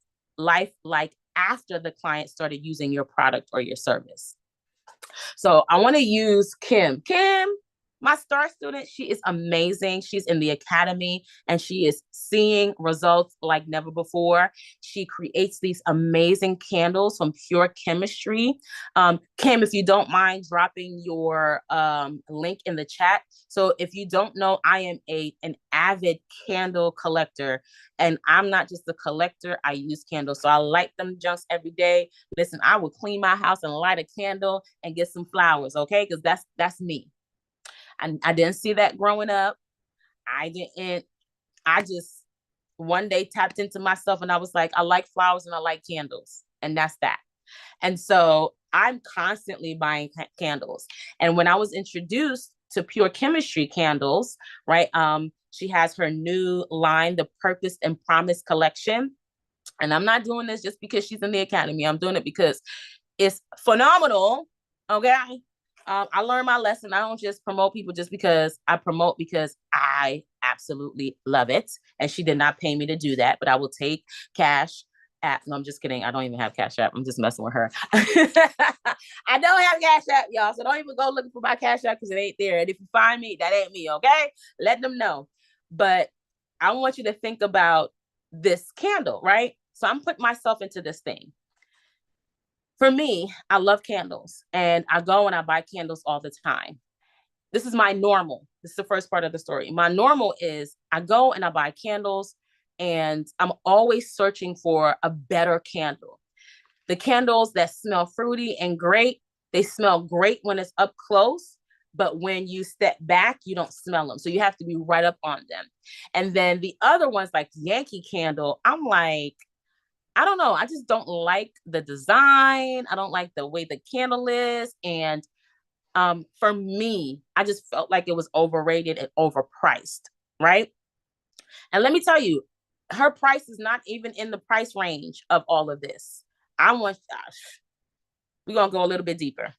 like after the client started using your product or your service? So I want to use Kim. Kim, my star student, she is amazing. She's in the academy and she is seeing results like never before. She creates these amazing candles from pure chemistry. Kim, if you don't mind dropping your link in the chat. So if you don't know, I am an avid candle collector, and I'm not just a collector, I use candles. So I light them junks every day. Listen, I will clean my house and light a candle and get some flowers, okay? Because that's me. I didn't see that growing up. I one day tapped into myself and I was like, I like flowers and I like candles. And that's that. And so I'm constantly buying candles. And when I was introduced to Pure Chemistry candles, right? She has her new line, the Purpose and Promise collection. And I'm not doing this just because she's in the academy. I'm doing it because it's phenomenal. Okay. I learned my lesson. I don't just promote people just because I promote, because I absolutely love it. And she did not pay me to do that, but I will take cash app. No, I'm just kidding. I don't even have Cash App. I'm just messing with her. I don't have Cash App, y'all. So don't even go looking for my Cash App because it ain't there. And if you find me, that ain't me. Okay. Let them know. But I want you to think about this candle, right? So I'm putting myself into this thing. For me, I love candles and I go and I buy candles all the time. This is my normal. This is the first part of the story. My normal is I go and I buy candles and I'm always searching for a better candle. The candles that smell fruity and great, they smell great when it's up close, but when you step back, you don't smell them. So you have to be right up on them. And then the other ones, like Yankee Candle, I'm like, I don't know. I just don't like the design. I don't like the way the candle is. And for me, I just felt like it was overrated and overpriced, right? And let me tell you, her price is not even in the price range of all of this. We're going to go a little bit deeper.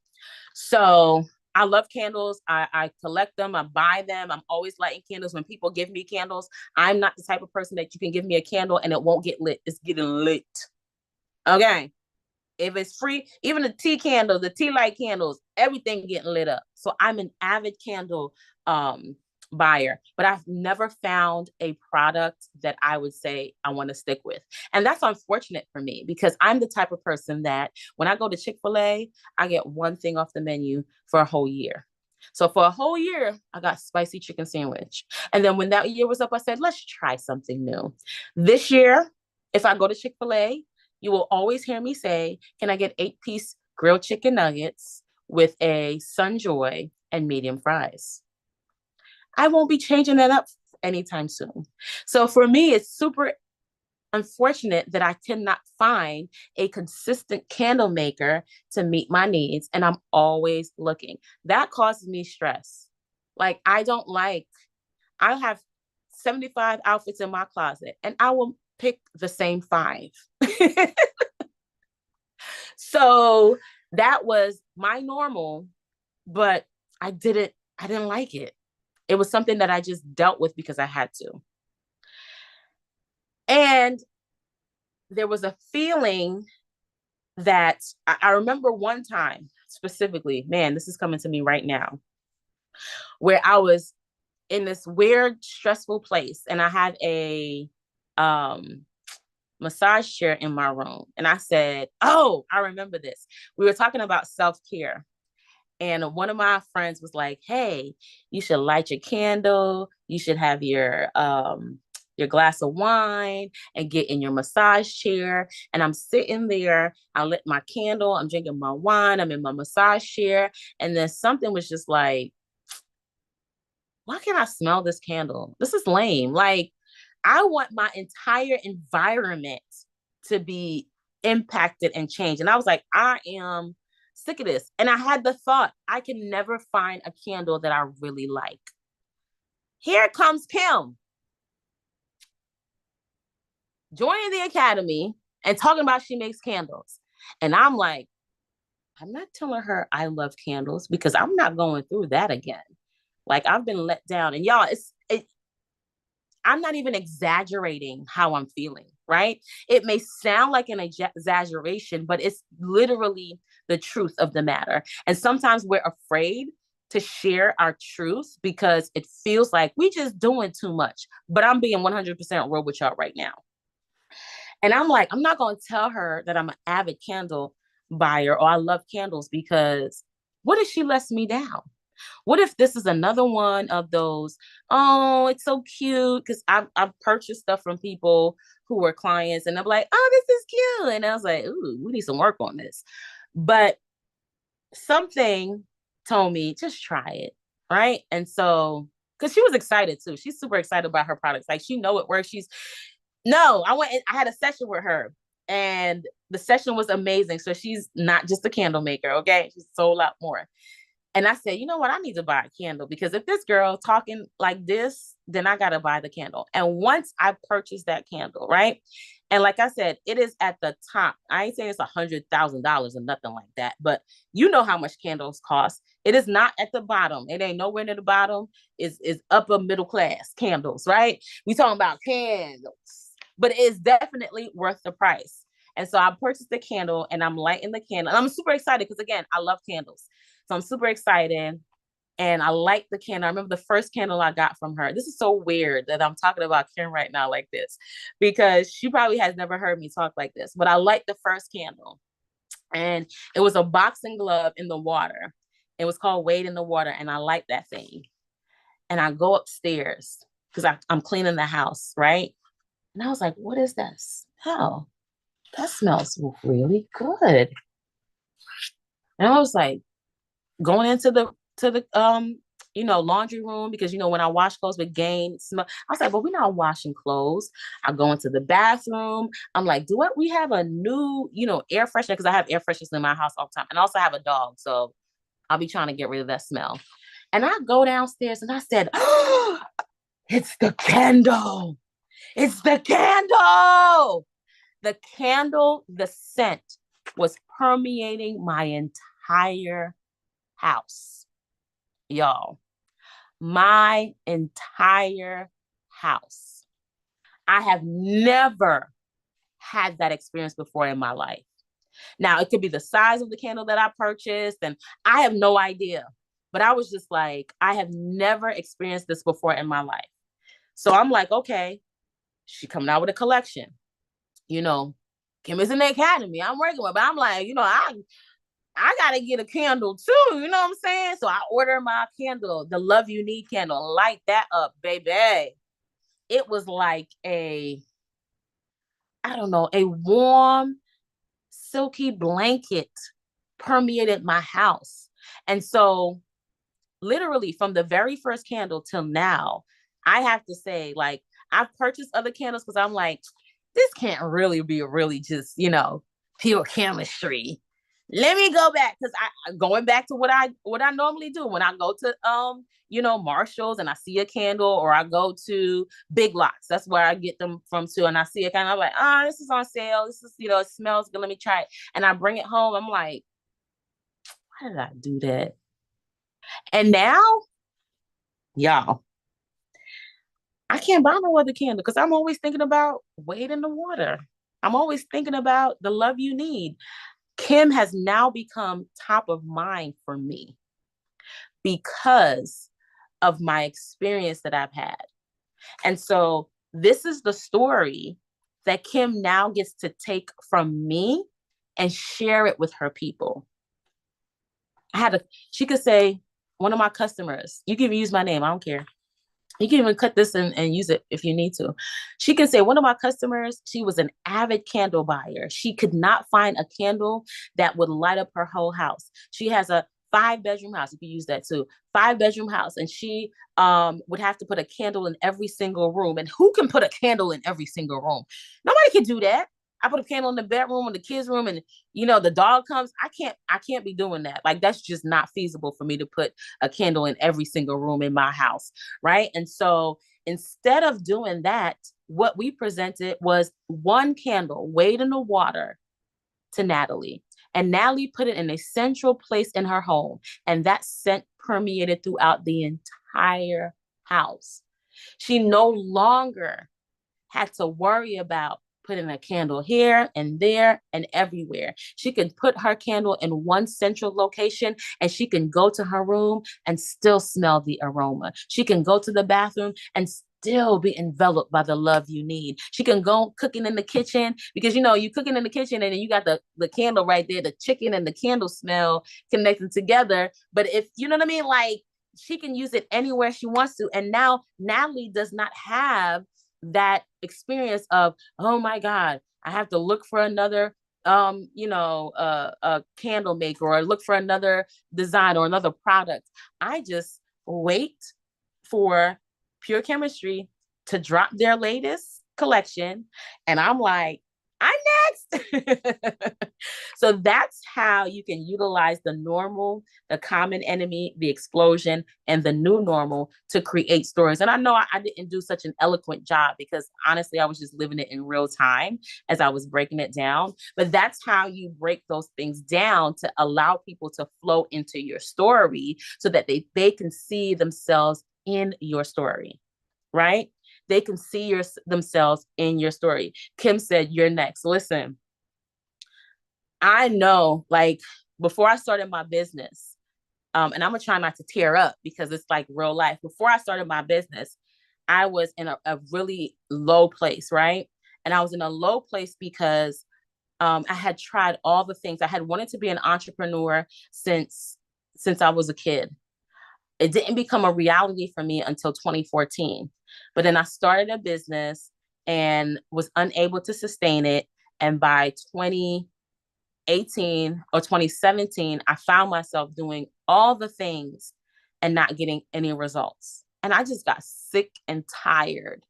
So I love candles. I collect them. I buy them. I'm always lighting candles. When people give me candles, I'm not the type of person that you can give me a candle and it won't get lit. It's getting lit. Okay. If it's free, even the tea candles, the tea light candles, everything getting lit up. So I'm an avid candle buyer, but I've never found a product that I would say I want to stick with. And that's unfortunate for me because I'm the type of person that when I go to Chick-fil-A, I get one thing off the menu for a whole year. So for a whole year, I got spicy chicken sandwich. And then when that year was up, I said, let's try something new. This year, if I go to Chick-fil-A, you will always hear me say, can I get 8-piece grilled chicken nuggets with a Sunjoy and medium fries? I won't be changing that up anytime soon. So for me, it's super unfortunate that I cannot find a consistent candle maker to meet my needs. And I'm always looking. That causes me stress. Like I have 75 outfits in my closet and I will pick the same 5. So that was my normal, but I didn't like it. It was something that I just dealt with because I had to. And there was a feeling that I remember one time specifically, man, this is coming to me right now, where I was in this weird, stressful place and I had a massage chair in my room. And I said, oh, I remember this. We were talking about self-care. And one of my friends was like, hey, you should light your candle. You should have your glass of wine and get in your massage chair. And I'm sitting there. I lit my candle. I'm drinking my wine. I'm in my massage chair. And then something was just like, why can't I smell this candle? This is lame. Like, I want my entire environment to be impacted and changed. And I was like, I am sick of this. And I had the thought, I can never find a candle that I really like. Here comes Kim joining the academy and talking about she makes candles. And I'm like, I'm not telling her I love candles because I'm not going through that again. Like I've been let down. And y'all, I'm not even exaggerating how I'm feeling, right? It may sound like an exaggeration, but it's literally the truth of the matter. And sometimes we're afraid to share our truth because it feels like we just doing too much. But I'm being 100% real with y'all right now. And I'm like, I'm not going to tell her that I'm an avid candle buyer or I love candles because what if she lets me down? What if this is another one of those, oh, it's so cute? Because I've purchased stuff from people who were clients and I'm like, oh, this is cute. And I was like, ooh, we need some work on this. But something told me, just try it. Right. And so, because she was excited too. She's super excited about her products. Like she know it works. No, I had a session with her, and the session was amazing. So she's not just a candle maker, okay? She's a lot more. And I said, you know what? I need to buy a candle, because if this girl talking like this, then I got to buy the candle. And once I purchased that candle, right? And like I said, it is at the top. I ain't saying it's $100,000 or nothing like that, but you know how much candles cost. It is not at the bottom. It ain't nowhere near the bottom. Is upper middle class candles, right? We talking about candles, but it is definitely worth the price. And so I purchased the candle, and I'm lighting the candle. And I'm super excited because, again, I love candles. So I'm super excited, and I like the candle. I remember the first candle I got from her. This is so weird that I'm talking about Kim right now like this, because she probably has never heard me talk like this, but I like the first candle. And it was a boxing glove in the water. It was called Wade in the Water, and I like that thing. And I go upstairs because I'm cleaning the house, right? And I was like, what is this? Oh, that smells really good. And I was like, going into the laundry room, because when I wash clothes with gain smell. I was like, but we're not washing clothes. I go into the bathroom. I'm like, do what we have a new, air freshener, because I have air fresheners in my house all the time. And I also have a dog. So I'll be trying to get rid of that smell. And I go downstairs and I said, oh, it's the candle. It's the candle. The candle, the scent was permeating my entire house. Y'all, my entire house. I have never had that experience before in my life. Now, it could be the size of the candle that I purchased, and I have no idea. But I was just like, I have never experienced this before in my life. So I'm like, okay, she coming out with a collection. Kim is in the academy. I'm working with, but I'm like, I gotta get a candle too. You know what I'm saying? So I order my candle, the Love You Need candle, light that up, baby. It was like I don't know, a warm, silky blanket permeated my house. And so literally from the very first candle till now, I have to say, like, I've purchased other candles because I'm like, this can't really be really just, pure chemistry. Let me go back, because I going back to what I normally do when I go to Marshalls and I see a candle, or I go to Big Lots. That's where I get them from too. And I see a candle, I'm like, oh, this is on sale. This is, it smells good. Let me try it. And I bring it home. I'm like, why did I do that? And now, y'all, I can't buy no other candle because I'm always thinking about Wade in the Water. I'm always thinking about the Love You Need. Kim has now become top of mind for me because of my experience that I've had. And so this is the story that Kim now gets to take from me and share it with her people. She could say, one of my customers, you can use my name, I don't care. You can even cut this and use it if you need to. She can say, one of my customers, she was an avid candle buyer. She could not find a candle that would light up her whole house. She has a 5-bedroom house. You can use that too. 5-bedroom house. And she would have to put a candle in every single room. And who can put a candle in every single room? Nobody can do that. I put a candle in the bedroom, in the kids' room, and the dog comes. I can't be doing that. Like, that's just not feasible for me to put a candle in every single room in my house, right? And so instead of doing that, what we presented was one candle, Wade in the Water, to Natalie. And Natalie put it in a central place in her home, and that scent permeated throughout the entire house. She no longer had to worry about putting a candle here and there and everywhere. She can put her candle in one central location, and she can go to her room and still smell the aroma. She can go to the bathroom and still be enveloped by the love you need. She can go cooking in the kitchen, because you cooking in the kitchen and then you got the candle right there, the chicken and the candle smell connected together. But if you know what I mean, like, she can use it anywhere she wants to. And now Natalie does not have that experience of, oh my God, I have to look for another a candle maker, or look for another design or another product. I just wait for Pure Chemistry to drop their latest, collection. And I'm like, I'm next. So that's how you can utilize the normal, the common enemy, the explosion, and the new normal to create stories. And I know I didn't do such an eloquent job because honestly, I was just living it in real time as I was breaking it down. But that's how you break those things down to allow people to flow into your story so that they can see themselves in your story, right? They can see themselves in your story. Kim said, you're next. Listen, I know, like, before I started my business, and I'm gonna try not to tear up because it's like real life. Before I started my business, I was in a really low place, right? And I was in a low place because I had tried all the things. I had wanted to be an entrepreneur since I was a kid. It didn't become a reality for me until 2014. But then I started a business and was unable to sustain it. And by 2018 or 2017, I found myself doing all the things and not getting any results. And I just got sick and tired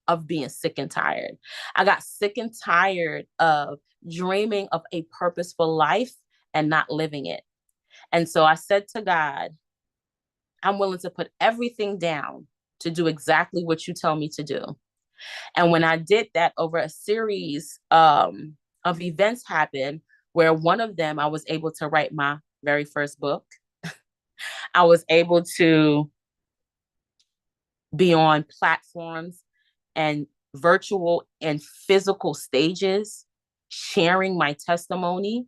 of being sick and tired. I got sick and tired of dreaming of a purposeful life and not living it. And so I said to God, I'm willing to put everything down to do exactly what you tell me to do. And when I did that, over a series of events happened where one of them, I was able to write my very first book. I was able to be on platforms and virtual and physical stages, sharing my testimony.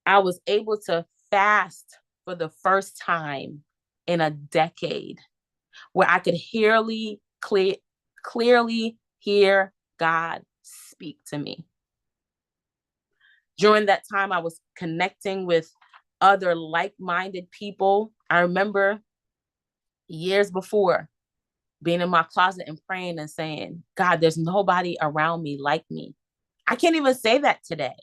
I was able to fast for the first time in a decade, where I could clearly hear God speak to me. During that time, I was connecting with other like-minded people. I remember years before being in my closet and praying and saying, God, there's nobody around me like me. I can't even say that today.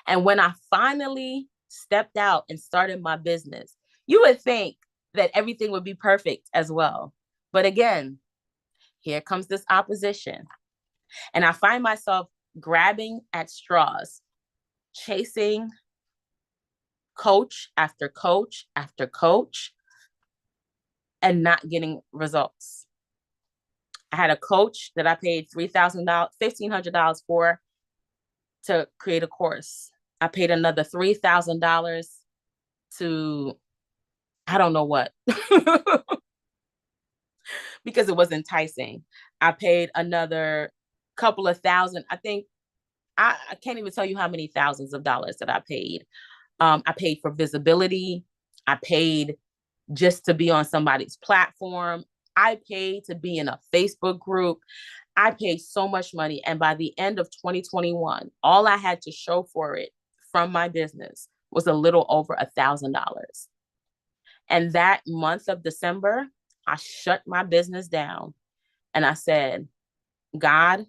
And when I finally stepped out and started my business, you would think that everything would be perfect as well. But again, here comes this opposition. And I find myself grabbing at straws, chasing coach after coach after coach, and not getting results. I had a coach that I paid $3,000, $1,500 for to create a course. I paid another $3,000 to, I don't know what, because it was enticing. I paid another couple of thousand. I think I can't even tell you how many thousands of dollars that I paid. I paid for visibility. I paid just to be on somebody's platform. I paid to be in a Facebook group. I paid so much money. And by the end of 2021, all I had to show for it from my business was a little over $1,000. And that month of December, I shut my business down and I said, God,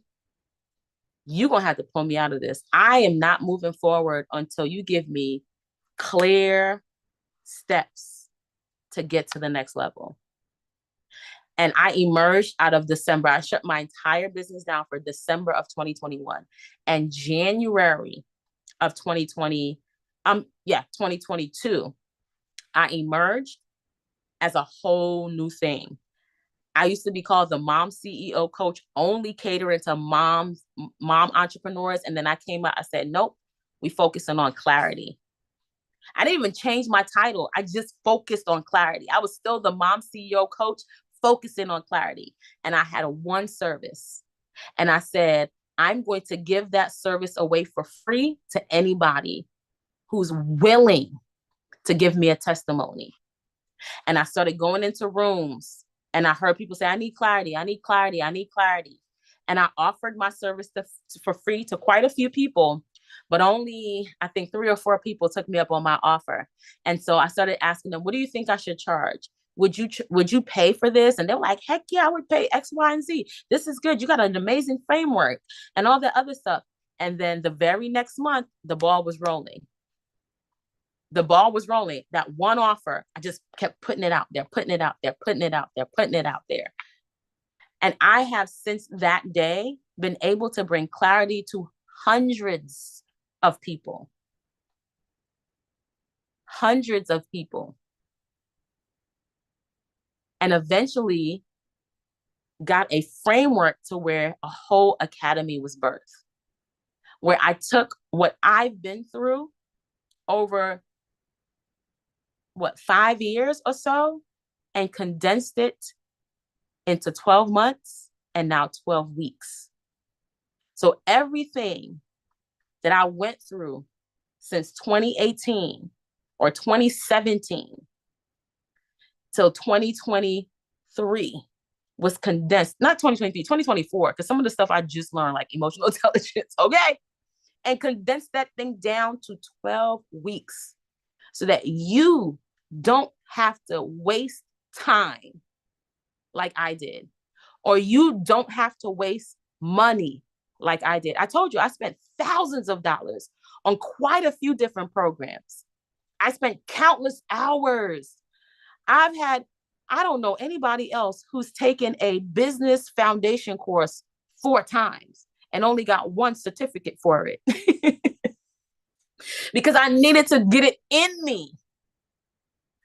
you're going to have to pull me out of this. I am not moving forward until you give me clear steps to get to the next level. And I emerged out of December. I shut my entire business down for December of 2021. And January of 2022, I emerged as a whole new thing. I used to be called the mom CEO coach, only catering to mom entrepreneurs. And then I came out, I said, nope, we focusing on clarity. I didn't even change my title. I just focused on clarity. I was still the mom CEO coach, focusing on clarity. And I had one service. And I said, I'm going to give that service away for free to anybody who's willing to give me a testimony. And I started going into rooms and I heard people say, I need clarity. I need clarity. I need clarity. And I offered my service for free to quite a few people, but only, I think 3 or 4 people took me up on my offer. And so I started asking them, what do you think I should charge? Would you pay for this? And they're like, heck yeah, I would pay X, Y, and Z. This is good. You got an amazing framework and all that other stuff. And then the very next month, the ball was rolling. The ball was rolling. That one offer, I just kept putting it out there, putting it out there, putting it out there, putting it out there. And I have since that day been able to bring clarity to hundreds of people. Hundreds of people. And eventually got a framework to where a whole academy was birthed, where I took what I've been through over 5 years or so and condensed it into 12 months and now 12 weeks. So everything that I went through since 2018 or 2017 till 2023 was condensed, not 2023, 2024, because some of the stuff I just learned, like emotional intelligence, okay? And condensed that thing down to 12 weeks so that you don't have to waste time like I did, or you don't have to waste money like I did. I told you I spent thousands of dollars on quite a few different programs. I spent countless hours. I don't know anybody else who's taken a business foundation course 4 times and only got 1 certificate for it because I needed to get it in me.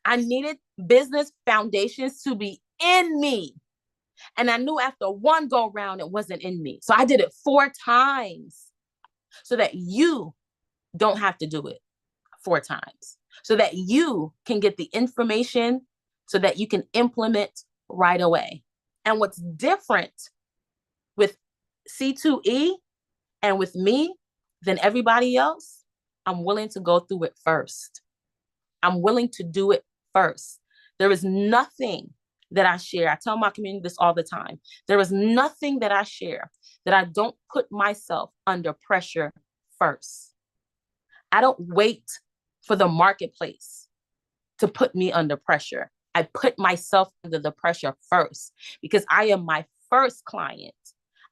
I needed business foundations to be in me. And I knew after 1 go round, it wasn't in me. So I did it 4 times so that you don't have to do it 4 times, so that you can get the information so that you can implement right away. And what's different with C2E and with me than everybody else, I'm willing to go through it first. I'm willing to do it first. There is nothing that I share. I tell my community this all the time. There is nothing that I share that I don't put myself under pressure first. I don't wait for the marketplace to put me under pressure. I put myself under the pressure first because I am my first client.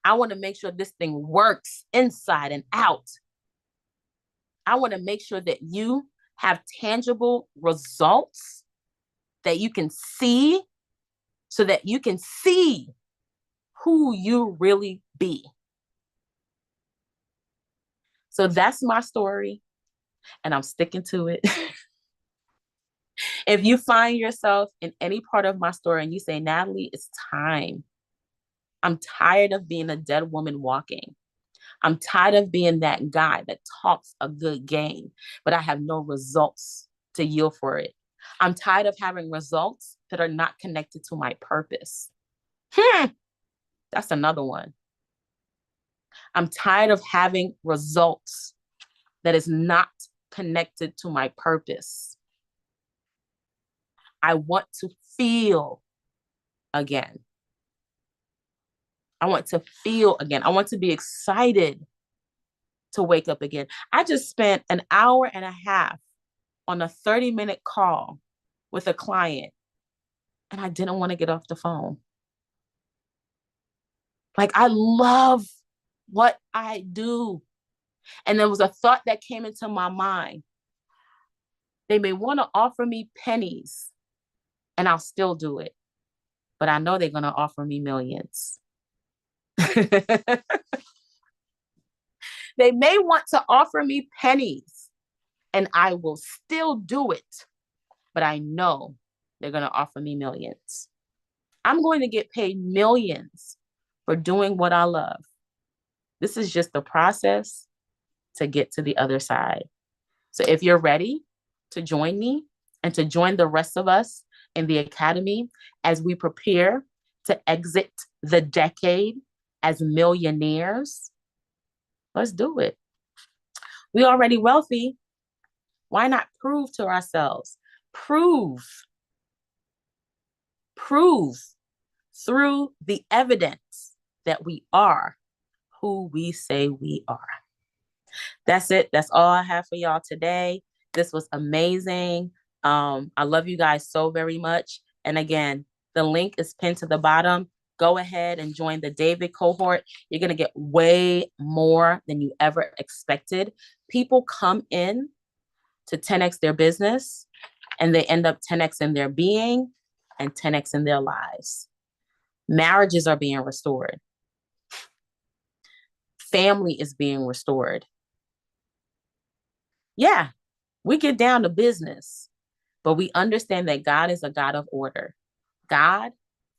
I want to make sure this thing works inside and out. I want to make sure that you have tangible results that you can see so that you can see who you really be. So that's my story, and I'm sticking to it. If you find yourself in any part of my story and you say, Natalie, it's time. I'm tired of being a dead woman walking. I'm tired of being that guy that talks a good game, but I have no results to yield for it. I'm tired of having results that are not connected to my purpose. That's another one. I'm tired of having results that is not connected to my purpose. I want to feel again. I want to feel again. I want to be excited to wake up again. I just spent an hour and a half on a 30-minute call with a client, and I didn't want to get off the phone. Like, I love what I do. And there was a thought that came into my mind. They may want to offer me pennies, and I'll still do it. But I know they're going to offer me millions. They may want to offer me pennies, and I will still do it. But I know they're going to offer me millions. I'm going to get paid millions for doing what I love. This is just the process to get to the other side. So if you're ready to join me and to join the rest of us in the academy as we prepare to exit the decade as millionaires, let's do it. We're already wealthy. Why not prove to ourselves? Prove through the evidence that we are who we say we are. That's it. That's all I have for y'all today. This was amazing. I love you guys so very much. And again, the link is pinned to the bottom. Go ahead and join the David cohort. You're going to get way more than you ever expected. People come in to 10x their business, and they end up 10x in their being and 10x in their lives. Marriages are being restored. Family is being restored. Yeah, we get down to business, but we understand that God is a God of order. God,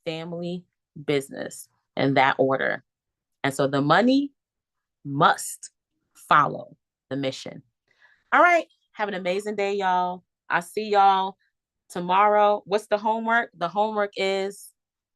family, business, in that order. And so the money must follow the mission. All right. Have an amazing day, y'all. I'll see y'all tomorrow. What's the homework? The homework is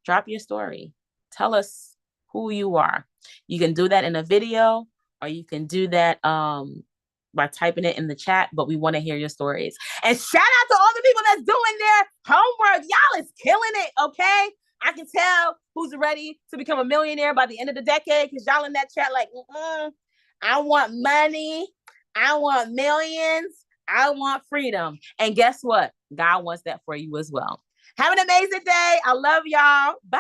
drop your story. Tell us who you are. You can do that in a video, or you can do that by typing it in the chat, but we want to hear your stories. And shout out to all the people that's doing their homework. Y'all is killing it, okay? I can tell who's ready to become a millionaire by the end of the decade, because y'all in that chat like, I want money. I want millions. I want freedom. And guess what? God wants that for you as well. Have an amazing day. I love y'all. Bye.